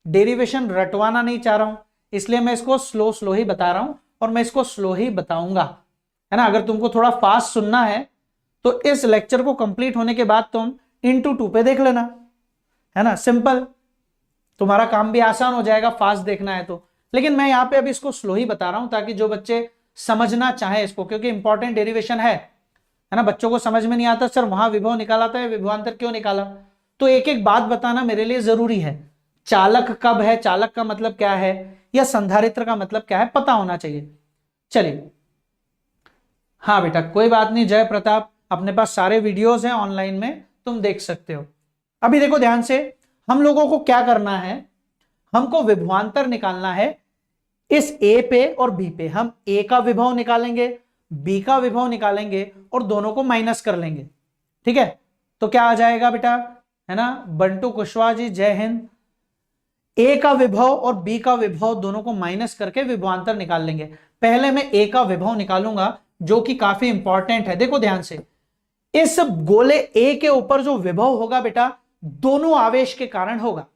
डेरिवेशन रटवाना नहीं चाह रहा हूं, इसलिए मैं इसको स्लो स्लो ही बता रहा हूं और मैं इसको स्लो ही बताऊंगा, है ना। अगर तुमको थोड़ा फास्ट सुनना है तो इस लेक्चर को कंप्लीट होने के बाद तुम इंटू 2 पे देख लेना, है ना, सिंपल, तुम्हारा काम भी आसान हो जाएगा फास्ट देखना है तो। लेकिन मैं यहाँ पे अभी इसको स्लो ही बता रहा हूं ताकि जो बच्चे समझना चाहे इसको, क्योंकि इंपॉर्टेंट डेरिवेशन है ना। बच्चों को समझ में नहीं आता सर वहां विभव निकाला था, विभवांतर क्यों निकाला, तो एक एक बात बताना मेरे लिए जरूरी है। चालक कब है, चालक का मतलब क्या है, या संधारित्र का मतलब क्या है, पता होना चाहिए। चलिए, हाँ बेटा कोई बात नहीं जय प्रताप, अपने पास सारे वीडियोस हैं ऑनलाइन में, तुम देख सकते हो। अभी देखो ध्यान से, हम लोगों को क्या करना है, हमको विभवांतर निकालना है इस A पे और B पे। हम A का विभव निकालेंगे, B का विभव निकालेंगे और दोनों को माइनस कर लेंगे। ठीक है, तो क्या आ जाएगा बेटा, है ना, बंटू कुशवाहा जी जय हिंद। A का विभव और B का विभव दोनों को माइनस करके विभवांतर निकाल लेंगे। पहले मैं A का विभव निकालूंगा जो कि काफी इंपॉर्टेंट है। देखो ध्यान से, इस गोले A के ऊपर जो विभव होगा बेटा दोनों आवेश के कारण होगा।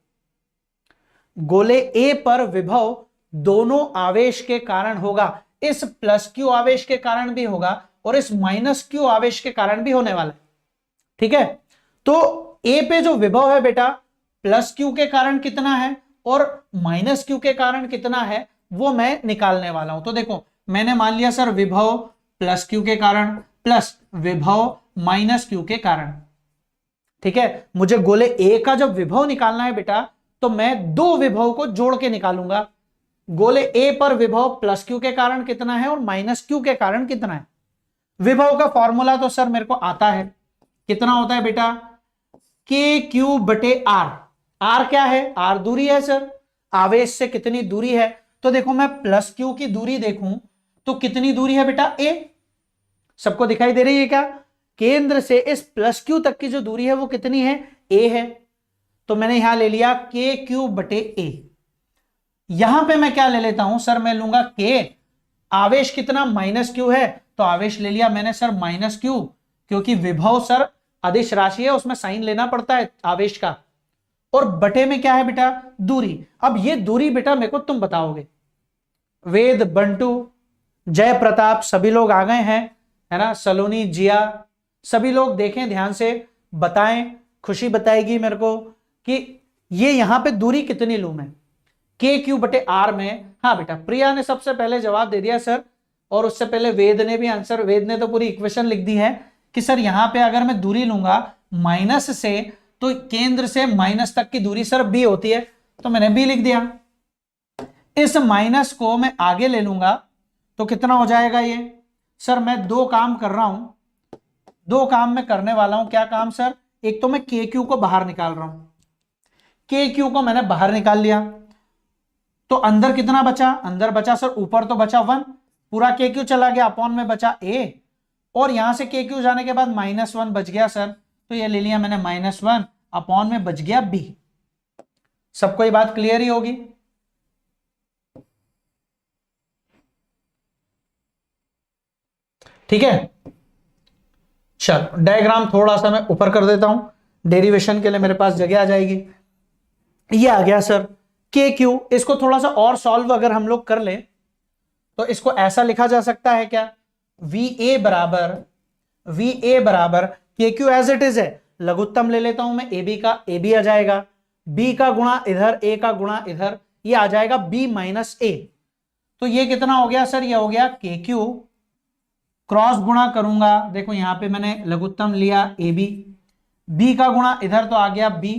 गोले A पर विभव दोनों आवेश के कारण होगा, इस प्लस Q आवेश के कारण भी होगा और इस माइनस Q आवेश के कारण भी होने वाला है। ठीक है, तो A पे जो विभव है बेटा प्लस Q के कारण कितना है और माइनस Q के कारण कितना है वो मैं निकालने वाला हूं। तो देखो मैंने मान लिया सर विभव प्लस Q के कारण प्लस विभव माइनस Q के कारण। ठीक है, मुझे गोले A का जब विभव निकालना है बेटा तो मैं दो विभव को जोड़ के निकालूंगा। गोले A पर विभव प्लस Q के कारण कितना है और माइनस Q के कारण कितना है। विभव का फॉर्मूला तो सर मेरे को आता है, कितना होता है बेटा, KQ बटे R। R क्या है, R दूरी है सर, आवेश से कितनी दूरी है। तो देखो मैं प्लस Q की दूरी देखूं तो कितनी दूरी है बेटा, A। सबको दिखाई दे रही है क्या, केंद्र से इस प्लस Q तक की जो दूरी है वो कितनी है, A है। तो मैंने यहां ले लिया KQ बटे A। यहां पे मैं क्या ले लेता हूं सर, मैं लूंगा K, आवेश कितना माइनस क्यू है, तो आवेश ले लिया मैंने सर माइनस क्यू, क्योंकि विभव सर अदिश राशि है, उसमें साइन लेना पड़ता है आवेश का। और बटे में क्या है बेटा, दूरी। अब ये दूरी बेटा मेरे को तुम बताओगे। वेद, बंटू, जय प्रताप सभी लोग आ गए हैं, है ना, सलोनी, जिया, सभी लोग देखें ध्यान से, बताएं, खुशी बताएगी मेरे को कि ये यहां पे दूरी कितनी लूं मैं, के क्यू बटे आर में। हाँ बेटा, प्रिया ने सबसे पहले जवाब दे दिया सर, और उससे पहले वेद ने भी आंसर, वेद ने तो पूरी इक्वेशन लिख दी है कि सर यहां पे अगर मैं दूरी लूंगा माइनस से, तो केंद्र से माइनस तक की दूरी सर बी होती है, तो मैंने बी लिख दिया। इस माइनस को मैं आगे ले लूंगा तो कितना हो जाएगा ये, सर मैं दो काम कर रहा हूं, दो काम मैं करने वाला हूं। क्या काम सर, एक तो मैं के क्यू को बाहर निकाल रहा हूं, के क्यू को मैंने बाहर निकाल लिया, तो अंदर कितना बचा, अंदर बचा सर, ऊपर तो बचा 1, पूरा के क्यू चला गया, अपॉन में बचा ए, और यहां से के क्यू जाने के बाद -1 बच गया सर, तो ये ले लिया मैंने -1, अपॉन में बच गया बी। सबको ये बात क्लियर ही होगी। ठीक है, चलो डायग्राम थोड़ा सा मैं ऊपर कर देता हूं, डेरिवेशन के लिए मेरे पास जगह आ जाएगी। ये आ गया सर के क्यू। इसको थोड़ा सा और सॉल्व अगर हम लोग कर ले तो इसको ऐसा लिखा जा सकता है क्या, वी ए बराबर के क्यू एज इट इज है, लघुत्तम ले लेता हूं मैं ए बी का, ए बी आ जाएगा, बी का गुणा इधर, ए का गुणा इधर, ये आ जाएगा बी माइनस ए। तो ये कितना हो गया सर, ये हो गया के क्यू, क्रॉस गुणा करूंगा, देखो यहां पे मैंने लघुत्तम लिया ए बी, बी का गुणा इधर तो आ गया बी,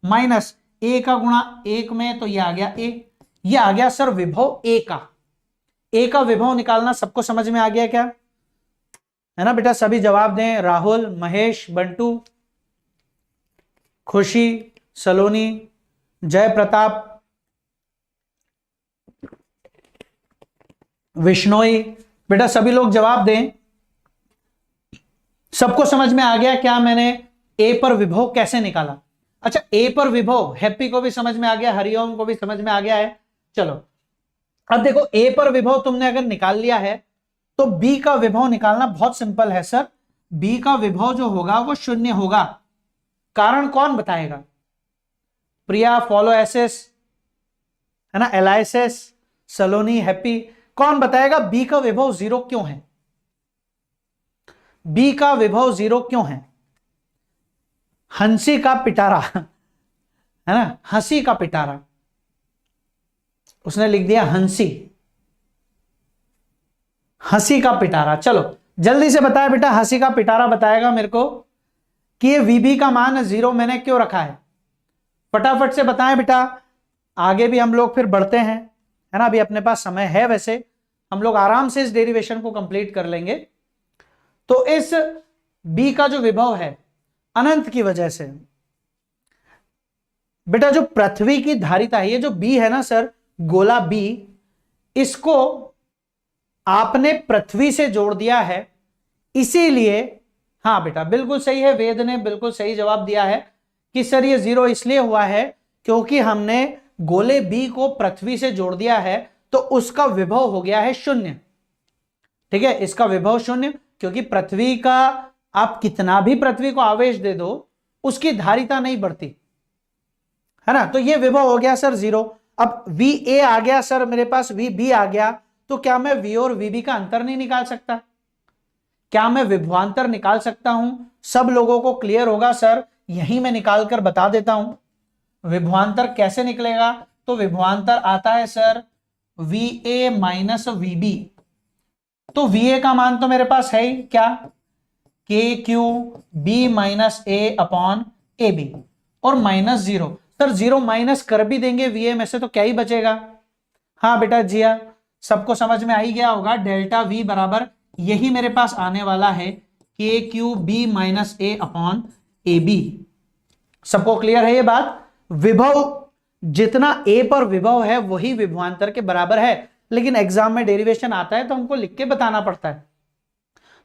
माइनस ए का गुणा एक में, तो ये आ गया ए, ये आ गया सर विभव ए का। ए का विभव निकालना सबको समझ में आ गया क्या, है ना बेटा, सभी जवाब दें, राहुल, महेश, बंटू, खुशी, सलोनी, जय प्रताप, विष्णोई, बेटा सभी लोग जवाब दें। सबको समझ में आ गया क्या मैंने ए पर विभव कैसे निकाला। अच्छा, ए पर विभव हैप्पी को भी समझ में आ गया, हरिओम को भी समझ में आ गया है। चलो अब देखो, ए पर विभव तुमने अगर निकाल लिया है तो बी का विभव निकालना बहुत सिंपल है सर। बी का विभव जो होगा वो 0 होगा। कारण कौन बताएगा, प्रिया, फॉलो एसएस, है ना, एलआईएसएस, सलोनी, हैप्पी, कौन बताएगा बी का विभव 0 क्यों है, बी का विभव 0 क्यों है। हंसी का पिटारा, है ना, हंसी का पिटारा, उसने लिख दिया हंसी, हंसी का पिटारा। चलो जल्दी से बताया बेटा, हंसी का पिटारा बताएगा मेरे को कि ये वीबी का मान 0 मैंने क्यों रखा है, फटाफट से बताएं बेटा। आगे भी हम लोग फिर बढ़ते हैं, है ना, अभी अपने पास समय है, वैसे हम लोग आराम से इस डेरिवेशन को कंप्लीट कर लेंगे। तो इस बी का जो विभव है अनंत की वजह से, बेटा जो पृथ्वी की धारिता है, ये जो बी है ना सर, गोला बी, इसको आपने पृथ्वी से जोड़ दिया है, इसीलिए, हाँ बेटा बिल्कुल सही है, वेद ने बिल्कुल सही जवाब दिया है कि सर ये 0 इसलिए हुआ है क्योंकि हमने गोले बी को पृथ्वी से जोड़ दिया है, तो उसका विभव हो गया है 0। ठीक है, इसका विभव 0, क्योंकि पृथ्वी का आप कितना भी पृथ्वी को आवेश दे दो, उसकी धारिता नहीं बढ़ती, है ना, तो ये विभव हो गया सर 0। अब वी ए आ गया सर मेरे पास, वी बी आ गया, तो क्या मैं वी और वी बी का अंतर नहीं निकाल सकता, क्या मैं विभवांतर निकाल सकता हूं। सब लोगों को क्लियर होगा सर, यही मैं निकाल कर बता देता हूं विभवांतर कैसे निकलेगा। तो विभवांतर आता है sir V A minus V B, तो वी ए का मान तो मेरे पास है ही क्या, K Q B minus A upon A B, और -0। सर 0 माइनस कर भी देंगे वी ए में से तो क्या ही बचेगा। हाँ बेटा जिया, सबको समझ में आ ही गया होगा, डेल्टा वी बराबर यही मेरे पास आने वाला है, K Q B minus A upon A B. सबको क्लियर है ये बात। विभव जितना ए पर विभव है वही विभवांतर के बराबर है, लेकिन एग्जाम में डेरिवेशन आता है तो हमको लिख के बताना पड़ता है।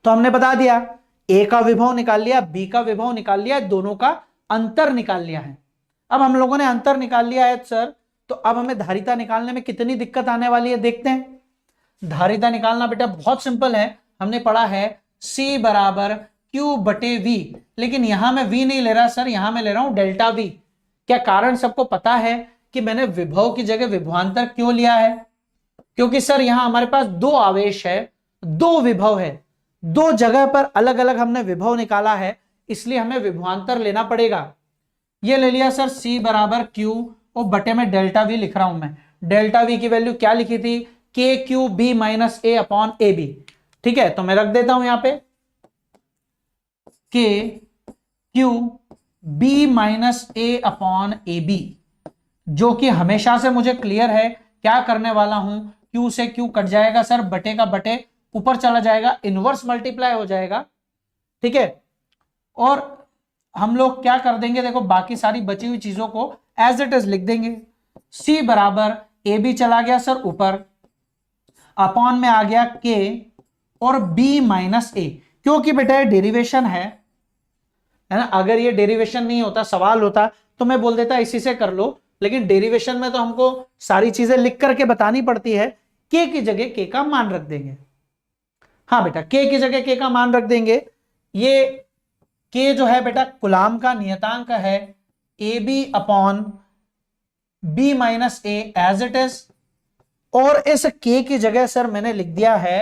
तो हमने बता दिया, ए का विभव निकाल लिया, बी का विभव निकाल लिया, दोनों का अंतर निकाल लिया है। अब हम लोगों ने अंतर निकाल लिया है सर, तो अब हमें धारिता निकालने में कितनी दिक्कत आने वाली है देखते हैं। धारिता निकालना बेटा बहुत सिंपल है, हमने पढ़ा है C बराबर Q बटे V, लेकिन यहां मैं V नहीं ले रहा सर, यहां मैं ले रहा हूं डेल्टा V। क्या कारण सबको पता है कि मैंने विभव की जगह विभवांतर क्यों लिया है? क्योंकि सर यहां हमारे पास दो आवेश है, दो विभव है, दो जगह पर अलग अलग हमने विभव निकाला है, इसलिए हमें विभवांतर लेना पड़ेगा। ये ले लिया सर C बराबर Q और बटे में डेल्टा V लिख रहा हूं मैं। डेल्टा V की वैल्यू क्या लिखी थी? K Q B minus A upon A B. ठीक है, तो मैं रख देता हूं यहां पे K Q B minus A upon A B, जो कि हमेशा से मुझे क्लियर है। क्या करने वाला हूं, क्यू से क्यू कट जाएगा सर, बटे का बटे ऊपर चला जाएगा, इनवर्स मल्टीप्लाई हो जाएगा। ठीक है, और हम लोग क्या कर देंगे, देखो बाकी सारी बची हुई चीजों को एज इट इज लिख देंगे। सी बराबर ए बी चला गया सर ऊपर, अपॉन में आ गया के और बी माइनस ए, क्योंकि बेटा डेरिवेशन है ना। अगर ये डेरिवेशन नहीं होता, सवाल होता, तो मैं बोल देता इसी से कर लो, लेकिन डेरिवेशन में तो हमको सारी चीजें लिख करके बतानी पड़ती है। के की जगह के का मान रख देंगे। हाँ बेटा, के की जगह के का मान रख देंगे। ये के जो है बेटा कूलाम का नियतांक है, A B upon B minus A as it is, और इस के की जगह सर मैंने लिख दिया है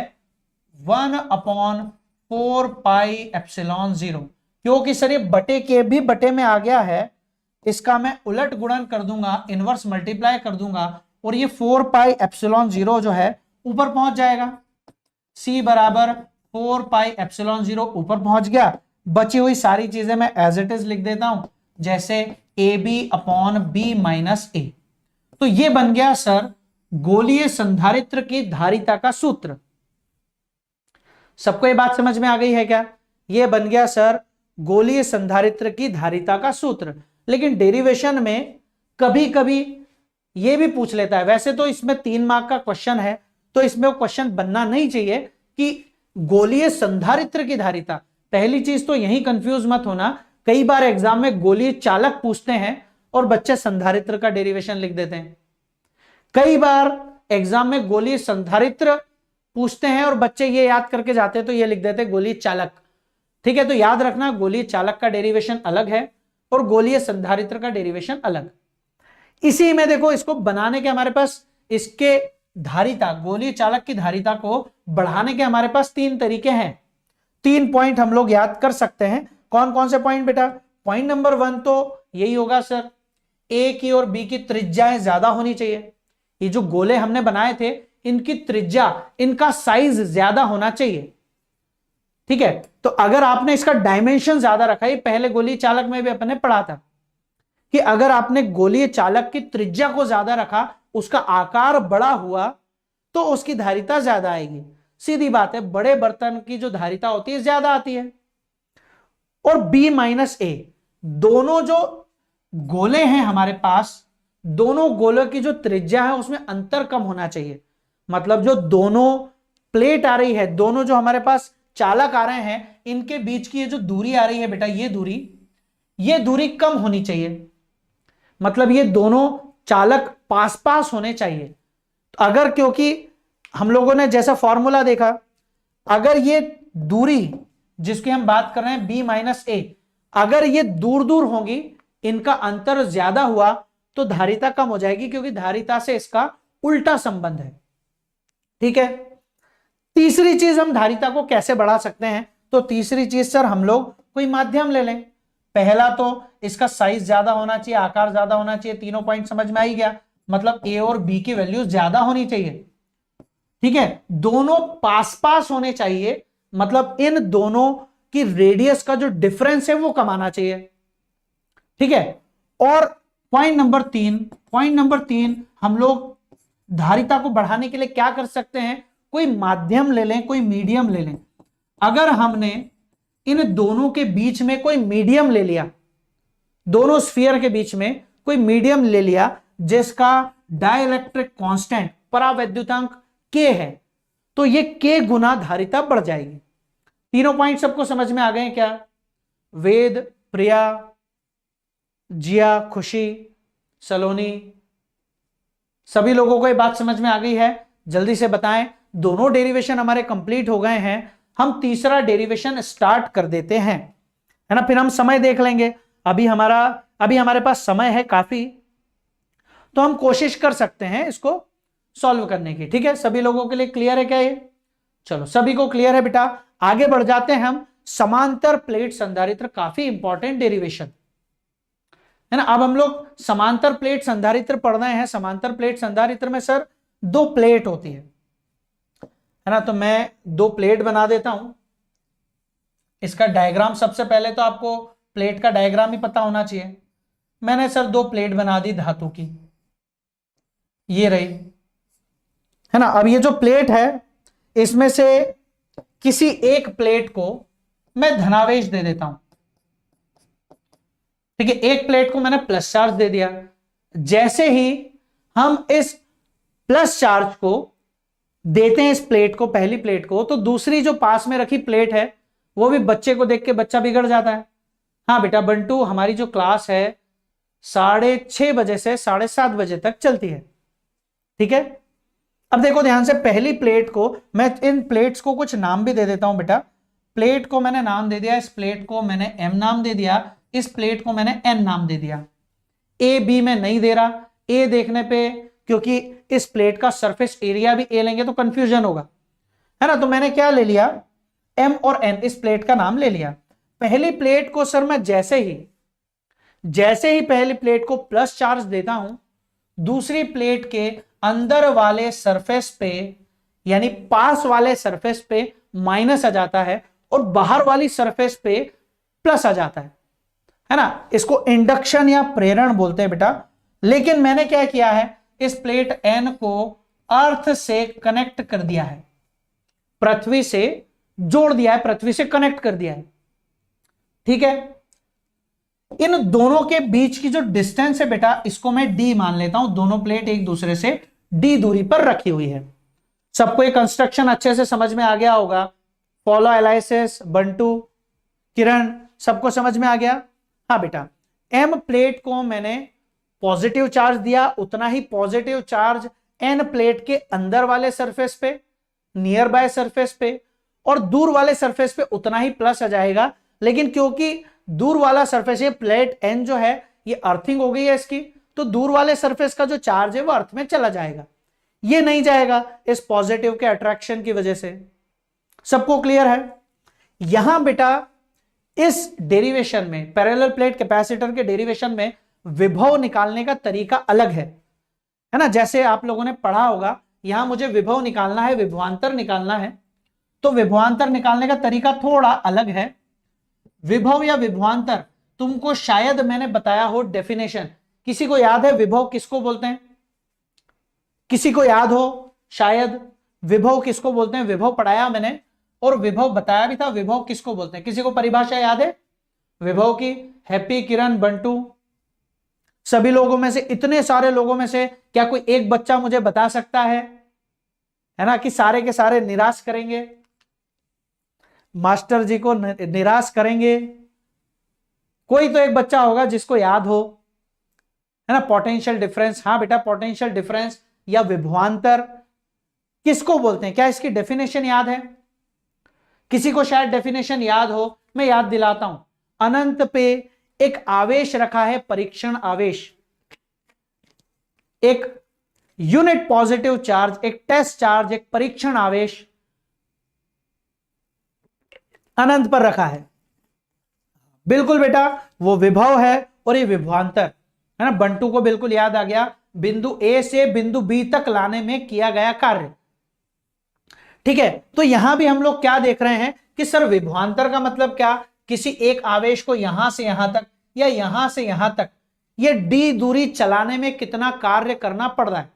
1/4 पाई एप्सिलॉन 0, क्योंकि सर ये बटे के भी बटे में आ गया है, इसका मैं उलट गुणन कर दूंगा, इनवर्स मल्टीप्लाई कर दूंगा, और ये 4 पाई एप्सिलॉन 0 जो है ऊपर पहुंच जाएगा। C बराबर 4 पाई एप्सिलॉन 0 ऊपर पहुंच गया। बची हुई सारी चीजें मैं एज इट इज लिख देता हूं, जैसे A B upon B minus A. तो ये बन गया सर गोलीय संधारित्र की धारिता का सूत्र। सबको ये बात समझ में आ गई है क्या? ये बन गया सर गोलीय संधारित्र की धारिता का सूत्र। लेकिन डेरिवेशन में कभी कभी ये भी पूछ लेता है, वैसे तो इसमें 3 मार्क का क्वेश्चन है, तो इसमें वो क्वेश्चन बनना नहीं चाहिए कि गोलीय संधारित्र की धारिता। पहली चीज तो यही कंफ्यूज मत होना, कई बार एग्जाम में गोलीय चालक पूछते हैं और बच्चे संधारित्र का डेरिवेशन लिख देते हैं। कई बार एग्जाम में गोलीय संधारित्र पूछते हैं और बच्चे ये याद करके जाते हैं, तो ये लिख देते हैं गोलीय चालक। ठीक है, तो याद रखना गोलीय चालक का डेरिवेशन अलग है और गोलीय संधारित्र का डेरिवेशन अलग। इसी में देखो, इसको बनाने के हमारे पास, इसके धारिता, गोलीय चालक की धारिता को बढ़ाने के हमारे पास 3 तरीके हैं। 3 पॉइंट हम लोग याद कर सकते हैं। कौन कौन से पॉइंट बेटा? पॉइंट नंबर 1 तो यही होगा सर, ए की और बी की त्रिज्याएं ज्यादा होनी चाहिए। ये जो गोले हमने बनाए थे, इनकी त्रिज्या, इनका साइज ज्यादा होना चाहिए। ठीक है, तो अगर आपने इसका डायमेंशन ज्यादा रखा, ये पहले गोलीय चालक में भी अपने पढ़ा था कि अगर आपने गोलीय चालक की त्रिज्या को ज्यादा रखा, उसका आकार बड़ा हुआ, तो उसकी धारिता ज्यादा आएगी। सीधी बात है, बड़े बर्तन की जो धारिता होती है ज्यादा आती है। और B माइनस ए, दोनों जो गोले हैं हमारे पास, दोनों गोलों की जो त्रिज्या है उसमें अंतर कम होना चाहिए। मतलब जो दोनों प्लेट आ रही है, दोनों जो हमारे पास चालक आ रहे हैं, इनके बीच की ये जो दूरी आ रही है बेटा, ये दूरी कम होनी चाहिए। मतलब ये दोनों चालक पास पास होने चाहिए। अगर, क्योंकि हम लोगों ने जैसा फॉर्मूला देखा, अगर ये दूरी जिसकी हम बात कर रहे हैं B माइनस ए, अगर ये दूर दूर होंगी, इनका अंतर ज्यादा हुआ, तो धारिता कम हो जाएगी, क्योंकि धारिता से इसका उल्टा संबंध है। ठीक है, तीसरी चीज हम धारिता को कैसे बढ़ा सकते हैं? तो तीसरी चीज सर, हम लोग कोई माध्यम ले लें। पहला तो इसका साइज ज्यादा होना चाहिए, आकार ज्यादा होना चाहिए। तीनों पॉइंट समझ में आ ही गया। मतलब ए और बी की वैल्यू ज्यादा होनी चाहिए। ठीक है, दोनों पास पास होने चाहिए, मतलब इन दोनों की रेडियस का जो डिफरेंस है वो कम आना चाहिए। ठीक है, और पॉइंट नंबर 3 हम लोग धारिता को बढ़ाने के लिए क्या कर सकते हैं? कोई माध्यम ले लें, कोई मीडियम ले लें। अगर हमने इन दोनों के बीच में कोई मीडियम ले लिया, दोनों स्फीयर के बीच में कोई मीडियम ले लिया जिसका डाइलेक्ट्रिक कांस्टेंट, परावैद्युतांक K है, तो ये K गुना धारिता बढ़ जाएगी। तीनों पॉइंट सबको समझ में आ गए क्या? वेद, प्रिया, जिया, खुशी, सलोनी, सभी लोगों को ये बात समझ में आ गई है? जल्दी से बताएं। दोनों डेरिवेशन हमारे कंप्लीट हो गए हैं, हम तीसरा डेरिवेशन स्टार्ट कर देते हैं, है ना। फिर हम समय देख लेंगे, अभी हमारे पास समय है काफी, तो हम कोशिश कर सकते हैं इसको सॉल्व करने की। ठीक है, सभी लोगों के लिए क्लियर है क्या ये? चलो सभी को क्लियर है बेटा, आगे बढ़ जाते हैं हम। समांतर प्लेट संधारित्र काफी इंपॉर्टेंट डेरिवेशन है ना। अब हम लोग समांतर प्लेट संधारित्र पढ़ रहे हैं। समांतर प्लेट संधारित्र में सर दो प्लेट होती है ना। तो मैं दो प्लेट बना देता हूं। इसका डायग्राम, सबसे पहले तो आपको प्लेट का डायग्राम ही पता होना चाहिए। मैंने सर दो प्लेट बना दी धातु की, ये रही, है ना। अब ये जो प्लेट है, इसमें से किसी एक प्लेट को मैं धनावेश दे देता हूं। ठीक है, एक प्लेट को मैंने प्लस चार्ज दे दिया। जैसे ही हम इस प्लस चार्ज को देते हैं इस प्लेट को, पहली प्लेट को, तो दूसरी जो पास में रखी प्लेट है वो भी बच्चे को देख के बच्चा बिगड़ जाता है। हाँ बेटा बंटू, हमारी जो क्लास है 6:30 बजे से 7:30 बजे तक चलती है। ठीक है, अब देखो ध्यान से, पहली प्लेट को मैं, इन प्लेट्स को कुछ नाम भी दे देता हूं बेटा। प्लेट को मैंने नाम दे दिया, इस प्लेट को मैंने M नाम दे दिया, इस प्लेट को मैंने N नाम दे दिया। A B में नहीं दे रहा, A देखने पे, क्योंकि इस प्लेट का सरफेस एरिया भी A लेंगे तो कंफ्यूजन होगा, है ना। तो मैंने क्या ले लिया, M और N, इस प्लेट का नाम ले लिया। पहली प्लेट को सर मैं जैसे ही पहली प्लेट को प्लस चार्ज देता हूं, दूसरी प्लेट के अंदर वाले सरफेस पे, यानी पास वाले सरफेस पे माइनस आ जाता है और बाहर वाली सरफेस पे प्लस आ जाता है ना। इसको इंडक्शन या प्रेरण बोलते हैं बेटा। लेकिन मैंने क्या किया है, इस प्लेट N को अर्थ से कनेक्ट कर दिया है, पृथ्वी से जोड़ दिया है, पृथ्वी से कनेक्ट कर दिया है। ठीक है, इन दोनों के बीच की जो डिस्टेंस है बेटा, इसको मैं D मान लेता हूं। दोनों प्लेट एक दूसरे से D दूरी पर रखी हुई है। सबको ये कंस्ट्रक्शन अच्छे से समझ में आ गया होगा। फॉलो एलाइसिस, बंटू, किरण, सबको समझ में आ गया? हाँ बेटा, M प्लेट को मैंने पॉजिटिव चार्ज दिया, उतना ही पॉजिटिव चार्ज N प्लेट के अंदर वाले सरफेस पे, नियर बाय सरफेस पे, और दूर वाले सरफेस पे उतना ही प्लस आ जाएगा। लेकिन क्योंकि दूर वाला सरफेस, ये प्लेट N जो है ये अर्थिंग हो गई है इसकी, तो दूर वाले सरफेस का जो चार्ज है वो अर्थ में चला जाएगा, ये नहीं जाएगा इस पॉजिटिव के अट्रैक्शन की वजह से। सबको क्लियर है? यहां बेटा इस डेरिवेशन में, पैरेलल प्लेट कैपेसिटर के डेरिवेशन में विभव निकालने का तरीका अलग है ना। जैसे आप लोगों ने पढ़ा होगा, यहां मुझे विभव निकालना है, विभवांतर निकालना है, तो विभवांतर निकालने का तरीका थोड़ा अलग है। विभव या विभवांतर तुमको शायद मैंने बताया हो डेफिनेशन, किसी को याद है विभव किसको बोलते हैं? किसी को याद हो शायद विभव किसको बोलते हैं? विभव पढ़ाया मैंने और विभव बताया भी था, विभव किसको बोलते हैं? किसी को परिभाषा याद है विभव की? हैप्पी, किरण, बंटू, सभी लोगों में से, इतने सारे लोगों में से क्या कोई एक बच्चा मुझे बता सकता है ना, कि सारे के सारे निराश करेंगे, मास्टर जी को निराश करेंगे? कोई तो एक बच्चा होगा जिसको याद हो, है ना। पोटेंशियल डिफरेंस, हाँ बेटा, पोटेंशियल डिफरेंस या विभवांतर किसको बोलते हैं? क्या इसकी डेफिनेशन याद है? किसी को शायद डेफिनेशन याद हो, मैं याद दिलाता हूं। अनंत पे एक आवेश रखा है, परीक्षण आवेश, एक यूनिट पॉजिटिव चार्ज, एक टेस्ट चार्ज, एक परीक्षण आवेश अनंत पर रखा है। बिल्कुल बेटा, वो विभव है और ये विभवांतर है ना। बंटू को बिल्कुल याद आ गया, बिंदु ए से बिंदु बी तक लाने में किया गया कार्य। ठीक है, तो यहां भी हम लोग क्या देख रहे हैं कि सर विभवांतर का मतलब क्या? किसी एक आवेश को यहां से यहां तक या यहां से यहां तक ये डी दूरी चलाने में कितना कार्य करना पड़ रहा है।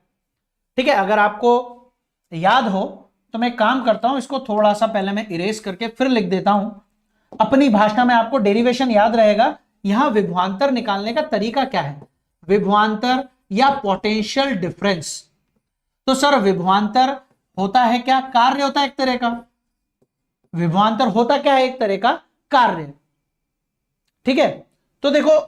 ठीक है, अगर आपको याद हो तो मैं काम करता हूं, इसको थोड़ा सा पहले मैं इरेज करके फिर लिख देता हूं अपनी भाषा में, आपको डेरिवेशन याद रहेगा। यहां विभवांतर निकालने का तरीका क्या है? विभवांतर या पोटेंशियल डिफरेंस। तो सर विभवांतर होता है क्या? कार्य होता है एक तरह का। विभवांतर होता क्या है? एक तरह का कार्य। ठीक है, तो देखो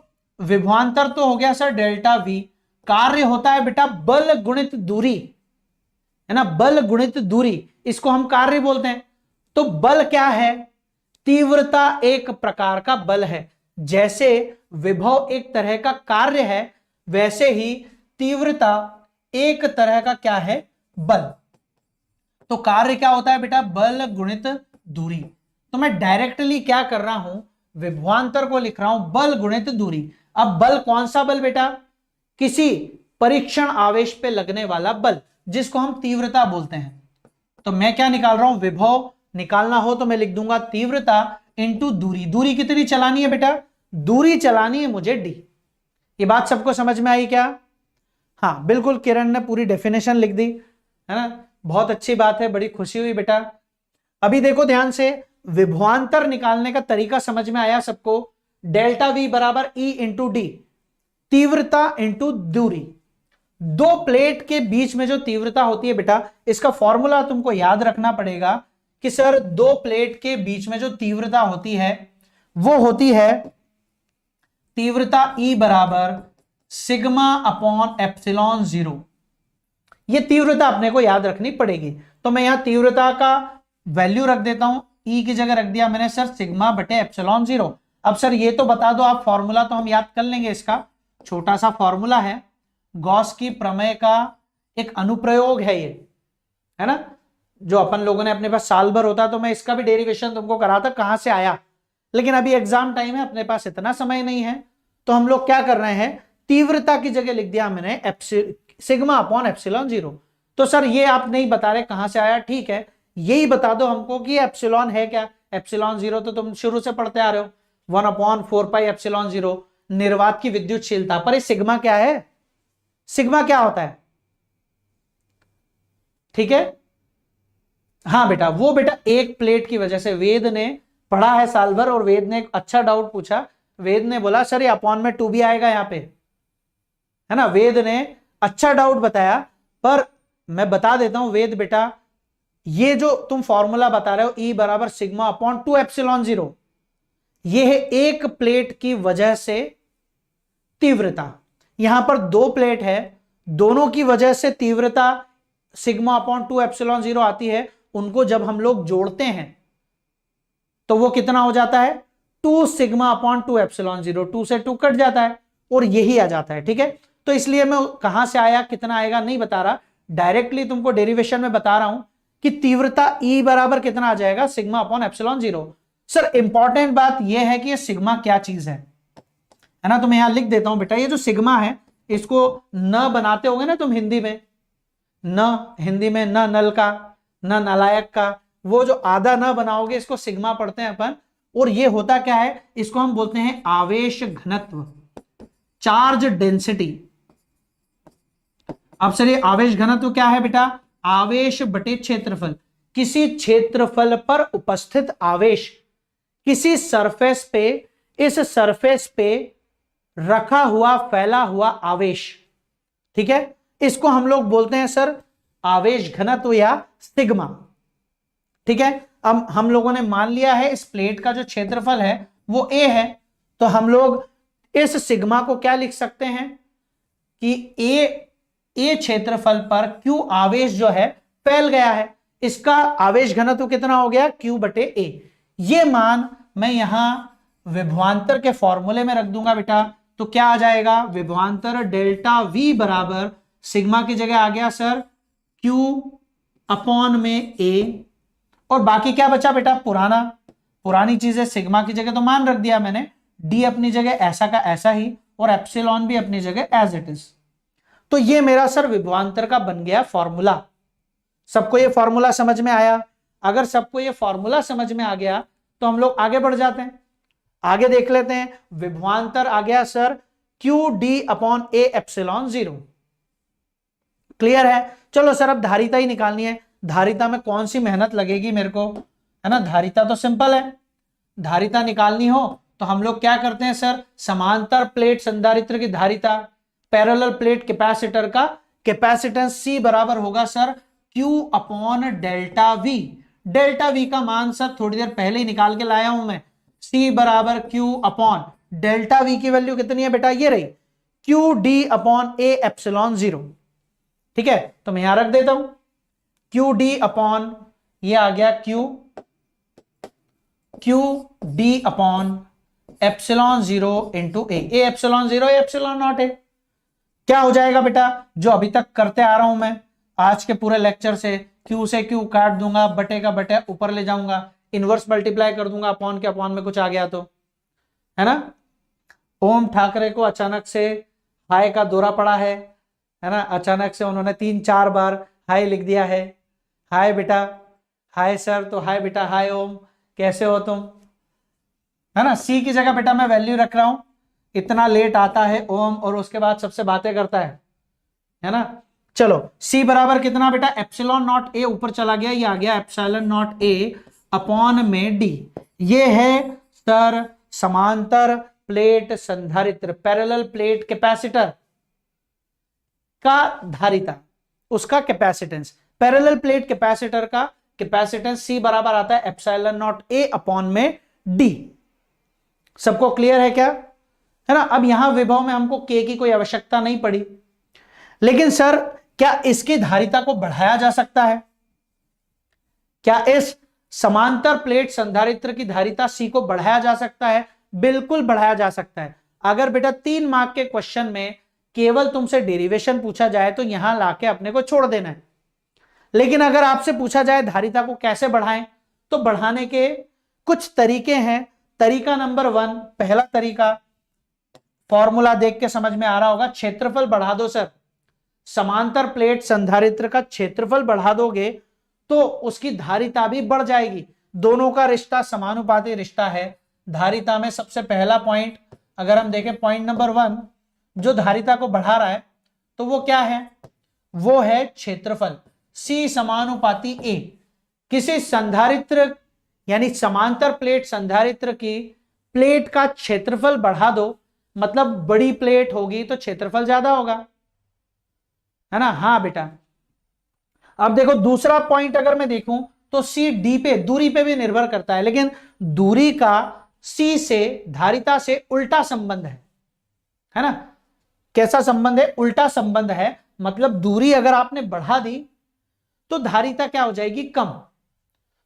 विभवांतर तो हो गया सर डेल्टा वी, कार्य होता है बेटा बल गुणित दूरी, है ना, बल गुणित दूरी। इसको हम कार्य बोलते हैं। तो बल क्या है? तीव्रता एक प्रकार का बल है। जैसे विभव एक तरह का कार्य है, वैसे ही तीव्रता एक तरह का क्या है? बल। तो कार्य क्या होता है बेटा? बल गुणित दूरी। तो मैं डायरेक्टली क्या कर रहा हूं? विभवांतर को लिख रहा हूं बल गुणित दूरी। अब बल कौन सा बल बेटा? किसी परीक्षण आवेश पे लगने वाला बल, जिसको हम तीव्रता बोलते हैं। तो मैं क्या निकाल रहा हूं? विभव निकालना हो तो मैं लिख दूंगा तीव्रता इंटू दूरी। दूरी कितनी चलानी है बेटा? दूरी चलानी है मुझे डी। ये बात सबको समझ में आई क्या? हाँ बिल्कुल, किरण ने पूरी डेफिनेशन लिख दी है ना, बहुत अच्छी बात है, बड़ी खुशी हुई बेटा। अभी देखो ध्यान से, विभवांतर निकालने का तरीका समझ में आया सबको? डेल्टा वी बराबर ई इंटू डी, तीव्रता इंटू दूरी। दो प्लेट के बीच में जो तीव्रता होती है बेटा, इसका फॉर्मूला तुमको याद रखना पड़ेगा कि सर दो प्लेट के बीच में जो तीव्रता होती है वो होती है तीव्रता E बराबर सिग्मा अपॉन एप्सिलॉन जीरो। ये तीव्रता अपने को याद रखनी पड़ेगी। तो मैं यहां तीव्रता का वैल्यू रख देता हूं, E की जगह रख दिया मैंने सर सिग्मा बटे एप्सिलॉन जीरो। अब सर ये तो बता दो आप, फॉर्मूला तो हम याद कर लेंगे, इसका छोटा सा फॉर्मूला है, गॉस की प्रमेय का एक अनुप्रयोग है ये, है ना, जो अपन लोगों ने अपने पास साल भर होता, तो मैं इसका भी डेरिवेशन तुमको कराता कहां से आया। लेकिन अभी एग्जाम टाइम है, अपने पास इतना समय नहीं है, तो हम लोग क्या कर रहे हैं, तीव्रता की जगह लिख दिया मैंने सिग्मा अपॉन एप्सिलॉन जीरो। तो सर ये आप नहीं बता रहे कहां से आया, ठीक है, यही बता दो हमको कि एप्सिलॉन है क्या। एप्सिलॉन जीरो तो तुम शुरू से पढ़ते आ रहे हो, 1/4 पाई एप्सिलॉन जीरो निर्वात की विद्युतशीलता। पर ये सिग्मा क्या है? सिग्मा क्या होता है? ठीक है, हाँ बेटा, वो बेटा एक प्लेट की वजह से, वेद ने पढ़ा है साल भर और वेद ने एक अच्छा डाउट पूछा। वेद ने बोला सर ये अपॉन में 2 भी आएगा यहां पे, है ना, वेद ने अच्छा डाउट बताया। पर मैं बता देता हूं वेद बेटा, ये जो तुम फॉर्मूला बता रहे हो E बराबर सिग्मा अपॉन 2 एप्सिलॉन जीरो, ये है एक प्लेट की वजह से तीव्रता। यहां पर दो प्लेट है, दोनों की वजह से तीव्रता सिग्मा अपॉन 2 एप्सिलॉन जीरो आती है। उनको जब हम लोग जोड़ते हैं तो वो कितना हो जाता है? 2 सिग्मा अपॉन 2 एप्सिलॉन जीरो, 2 से 2 कट जाता है और यही आ जाता है। ठीक है, तो इसलिए मैं कहां से आया कितना आएगा नहीं बता रहा, डायरेक्टली तुमको डेरिवेशन में बता रहा हूं कि तीव्रता E बराबर कितना आ जाएगा? Sigma upon epsilon zero. Sir important बात यह है कि ये सिग्मा क्या चीज है ना, तो मैं यहां लिख देता हूं बेटा, ये जो सिग्मा है इसको न बनाते होगे ना तुम हिंदी में, न हिंदी में न नल का, न नालायक का, वो जो आधा न बनाओगे इसको सिग्मा पढ़ते हैं अपन। और ये होता क्या है, इसको हम बोलते हैं आवेश घनत्व, चार्ज डेंसिटी। अब सर ये आवेश घनत्व क्या है बेटा? आवेश बटे क्षेत्रफल। किसी क्षेत्रफल पर उपस्थित आवेश, किसी सरफेस पे, इस सरफेस पे रखा हुआ फैला हुआ आवेश, ठीक है, इसको हम लोग बोलते हैं सर आवेश घनत्व या सिग्मा। ठीक है, अब हम लोगों ने मान लिया है इस प्लेट का जो क्षेत्रफल है वो A है, तो हम लोग इस सिग्मा को क्या लिख सकते हैं कि A क्षेत्रफल पर Q आवेश जो है फैल गया है, इसका आवेश घनत्व कितना हो गया? Q बटे A। ये मान मैं यहां विभवांतर के फॉर्मूले में रख दूंगा बेटा, तो क्या आ जाएगा? विभवांतर डेल्टा V बराबर सिग्मा की जगह आ गया सर Q अपॉन में A, और बाकी क्या बचा बेटा? पुरानी चीजें, सिग्मा की जगह तो मान रख दिया मैंने, D अपनी जगह ऐसा का ऐसा ही, और एप्सिलॉन भी अपनी जगह एज इट इज। तो ये मेरा सर विभवांतर का बन गया फॉर्मूला। सबको ये फॉर्मूला समझ में आया? अगर सबको ये फॉर्मूला समझ में आ गया तो हम लोग आगे बढ़ जाते हैं, आगे देख लेते हैं। विभवांतर आ गया sir Q D upon A epsilon zero. Clear है? चलो सर अब धारिता ही निकालनी है। धारिता में कौन सी मेहनत लगेगी मेरे को, है ना, धारिता तो सिंपल है। धारिता निकालनी हो तो हम लोग क्या करते हैं सर, समांतर प्लेट संधारित्र की धारिता, पैरेलल प्लेट कैपेसिटर का कैपेसिटेंस C बराबर होगा sir Q upon delta V। Delta V का मान सर थोड़ी देर पहले ही निकाल के लाया हूं मैं, C बराबर Q अपॉन डेल्टा V की वैल्यू कितनी है बेटा? ये रही Q D upon A epsilon zero. ठीक है, तो मैं यहां रख देता हूं Q D अपॉन ये आ गया Q D upon epsilon 0 into A epsilon 0 epsilon not a. क्या हो जाएगा बेटा, जो अभी तक करते आ रहा हूं मैं आज के पूरे लेक्चर से, क्यू से क्यू काट दूंगा, बटे का बटे ऊपर ले जाऊंगा, इनवर्स मल्टीप्लाई कर दूंगा, अपॉन के अपॉन में कुछ आ गया तो, है ना। ओम ठाकरे को अचानक से हाय का दौरा पड़ा है ना, अचानक से उन्होंने 3-4 बार हाय लिख दिया है। हाय बेटा, हाय सर, तो हाय बेटा, हाय ओम, कैसे हो तुम, है ना। सी की जगह बेटा मैं वैल्यू रख रहा हूं, इतना लेट आता है ओम और उसके बाद सबसे बातें करता है ना। चलो सी बराबर कितना बेटा, एप्सिलॉन नॉट ए ऊपर चला गया, ये आ गया एप्सिलॉन नॉट ए अपॉन में डी। ये है सर समांतर प्लेट संधारित्र, पैरेलल प्लेट कैपेसिटर का धारिता, उसका कैपेसिटेंस। पैरेलल प्लेट कैपेसिटर का कैपेसिटेंस सी बराबर आता है एप्सिलॉन नॉट ए अपॉन में डी। सबको क्लियर है क्या, है ना। अब यहां विभव में हमको के की कोई आवश्यकता नहीं पड़ी, लेकिन सर क्या इसकी धारिता को बढ़ाया जा सकता है, क्या इस समांतर प्लेट संधारित्र की धारिता सी को बढ़ाया जा सकता है? बिल्कुल बढ़ाया जा सकता है। अगर बेटा 3 मार्क के क्वेश्चन में केवल तुमसे डेरिवेशन पूछा जाए तो यहां लाके अपने को छोड़ देना है, लेकिन अगर आपसे पूछा जाए धारिता को कैसे बढ़ाएं, तो बढ़ाने के कुछ तरीके हैं। तरीका नंबर 1, पहला तरीका, फॉर्मूला देख के समझ में आ रहा होगा, क्षेत्रफल बढ़ा दो सर। समांतर प्लेट संधारित्र का क्षेत्रफल बढ़ा दोगे तो उसकी धारिता भी बढ़ जाएगी। दोनों का रिश्ता समानुपाती रिश्ता है। धारिता में सबसे पहला पॉइंट अगर हम देखें, पॉइंट नंबर 1 जो धारिता को बढ़ा रहा है तो वो क्या है, वो है क्षेत्रफल। सी समानुपाती ए। किसी संधारित्र यानी समांतर प्लेट संधारित्र की प्लेट का क्षेत्रफल बढ़ा दो, मतलब बड़ी प्लेट होगी तो क्षेत्रफल ज्यादा होगा, है ना। हाँ बेटा, अब देखो दूसरा पॉइंट अगर मैं देखूं तो सी डी पे, दूरी पे भी निर्भर करता है, लेकिन दूरी का सी से धारिता से उल्टा संबंध है ना। कैसा संबंध है, उल्टा संबंध है। मतलब दूरी अगर आपने बढ़ा दी तो धारिता क्या हो जाएगी, कम।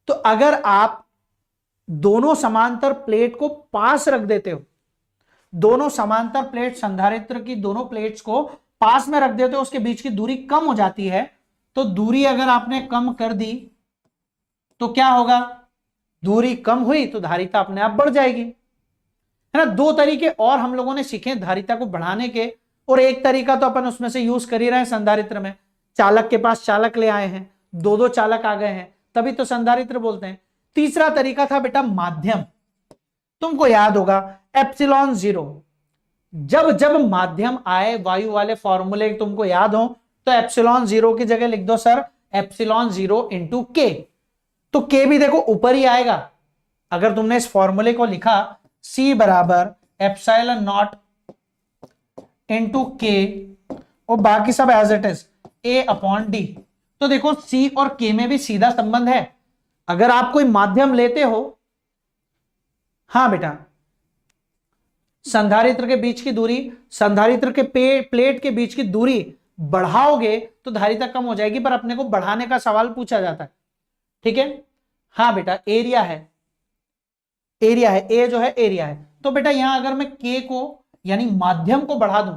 तो अगर आप दोनों समांतर प्लेट को पास रख देते हो, दोनों समांतर प्लेट संधारित्र की दोनों प्लेट्स को पास में रख देते हो, उसके बीच की दूरी कम हो जाती है। तो दूरी अगर आपने कम कर दी तो क्या होगा, दूरी कम हुई तो धारिता अपने आप बढ़ जाएगी, है ना। 2 तरीके और हम लोगों ने सीखे धारिता को बढ़ाने के, और एक तरीका तो अपन उसमें से यूज कर ही रहे हैं संधारित्र में। चालक के पास चालक ले आए हैं, 2-2 चालक आ गए हैं, तभी तो संधारित्र बोलते हैं। तीसरा तरीका था बेटा माध्यम। तुमको याद होगा एप्सिलॉन 0, जब जब माध्यम आए वायु वाले फॉर्मूले तुमको याद हो तो एप्सिलॉन 0 की जगह लिख दो सर एप्सिलॉन 0 इंटू के। तो के भी देखो ऊपर ही आएगा। अगर तुमने इस फॉर्मूले को लिखा सी बराबर एप्सिलॉन नॉट इंटू के और बाकी सब as it is A upon D, तो देखो सी और के में भी सीधा संबंध है। अगर आप कोई माध्यम लेते हो, हाँ बेटा, संधारित्र के बीच की दूरी, संधारित्र के प्लेट के बीच की दूरी बढ़ाओगे तो धारिता कम हो जाएगी, पर अपने को बढ़ाने का सवाल पूछा जाता है, ठीक है। हाँ बेटा, एरिया है, एरिया है, ए जो है एरिया है। तो बेटा यहां अगर मैं के को यानी माध्यम को बढ़ा दूं,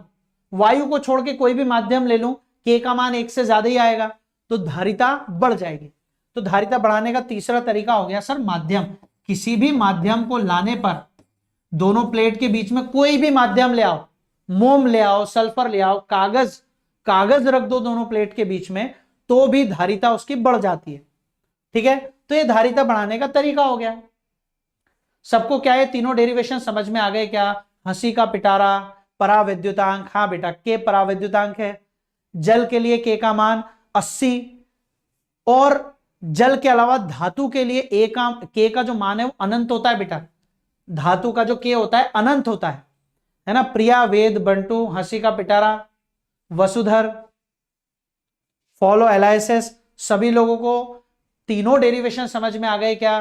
वायु को छोड़ के कोई भी माध्यम ले लूं, के का मान 1 से ज्यादा ही आएगा तो धारिता बढ़ जाएगी। तो धारिता बढ़ाने का तीसरा तरीका हो गया सर माध्यम। किसी भी माध्यम को लाने पर दोनों प्लेट के बीच में कोई भी माध्यम ले आओ, मोम ले आओ, सल्फर ले आओ, कागज रख दो दोनों प्लेट के बीच में, तो भी धारिता उसकी बढ़ जाती है, ठीक है। तो ये धारिता बढ़ाने का तरीका हो गया। सबको क्या है, तीनों डेरिवेशन समझ में आ गए क्या? हंसी का पिटारा, परावैद्युतांक, हाँ बेटा के परावैद्युतांक है। जल के लिए के का मान 80 और जल के अलावा धातु के लिए के का जो मान है वो अनंत होता है बेटा। धातु का जो के होता है अनंत होता है ना। प्रिया, वेद, बंटू, हंसी का पिटारा, वसुधर, फॉलो एलाइसिस, सभी लोगों को तीनों डेरिवेशन समझ में आ गए क्या?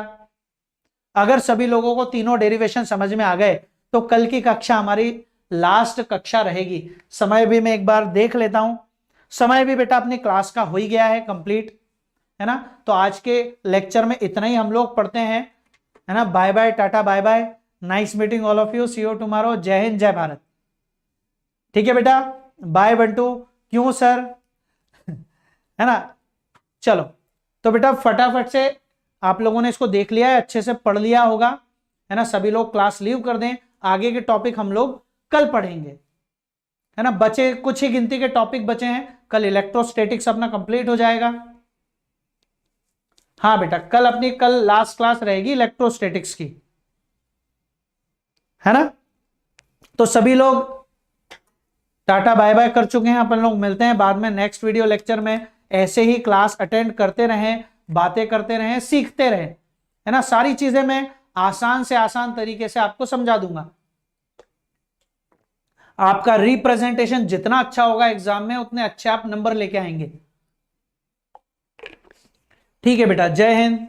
अगर सभी लोगों को तीनों डेरिवेशन समझ में आ गए तो कल की कक्षा हमारी लास्ट कक्षा रहेगी। समय भी मैं एक बार देख लेता हूं। समय भी बेटा अपनी क्लास का हो ही गया है कंप्लीट, है ना। तो आज के लेक्चर में इतना ही हम लोग पढ़ते हैं, है ना। Bye bye, tata bye bye, nice meeting all of you, see you tomorrow, जय हिंद जय भारत। ठीक है बेटा, बाय बंटू। क्यों सर है ना। चलो तो बेटा फटाफट से आप लोगों ने इसको देख लिया है, अच्छे से पढ़ लिया होगा, है ना। सभी लोग क्लास लीव कर दें, आगे के टॉपिक हम लोग कल पढ़ेंगे, है ना। बचे कुछ ही गिनती के टॉपिक बचे हैं, कल इलेक्ट्रोस्टैटिक्स अपना कंप्लीट हो जाएगा। हाँ बेटा, कल लास्ट क्लास रहेगी इलेक्ट्रोस्टैटिक्स की, है ना। तो सभी लोग टाटा बाय बाय कर चुके हैं, अपन लोग मिलते हैं बाद में नेक्स्ट वीडियो लेक्चर में। ऐसे ही क्लास अटेंड करते रहें, बातें करते रहें, सीखते रहें, है ना। सारी चीजें मैं आसान से आसान तरीके से आपको समझा दूंगा। आपका रिप्रेजेंटेशन जितना अच्छा होगा एग्जाम में, उतने अच्छे आप नंबर लेके आएंगे। ठीक है बेटा, जय हिंद।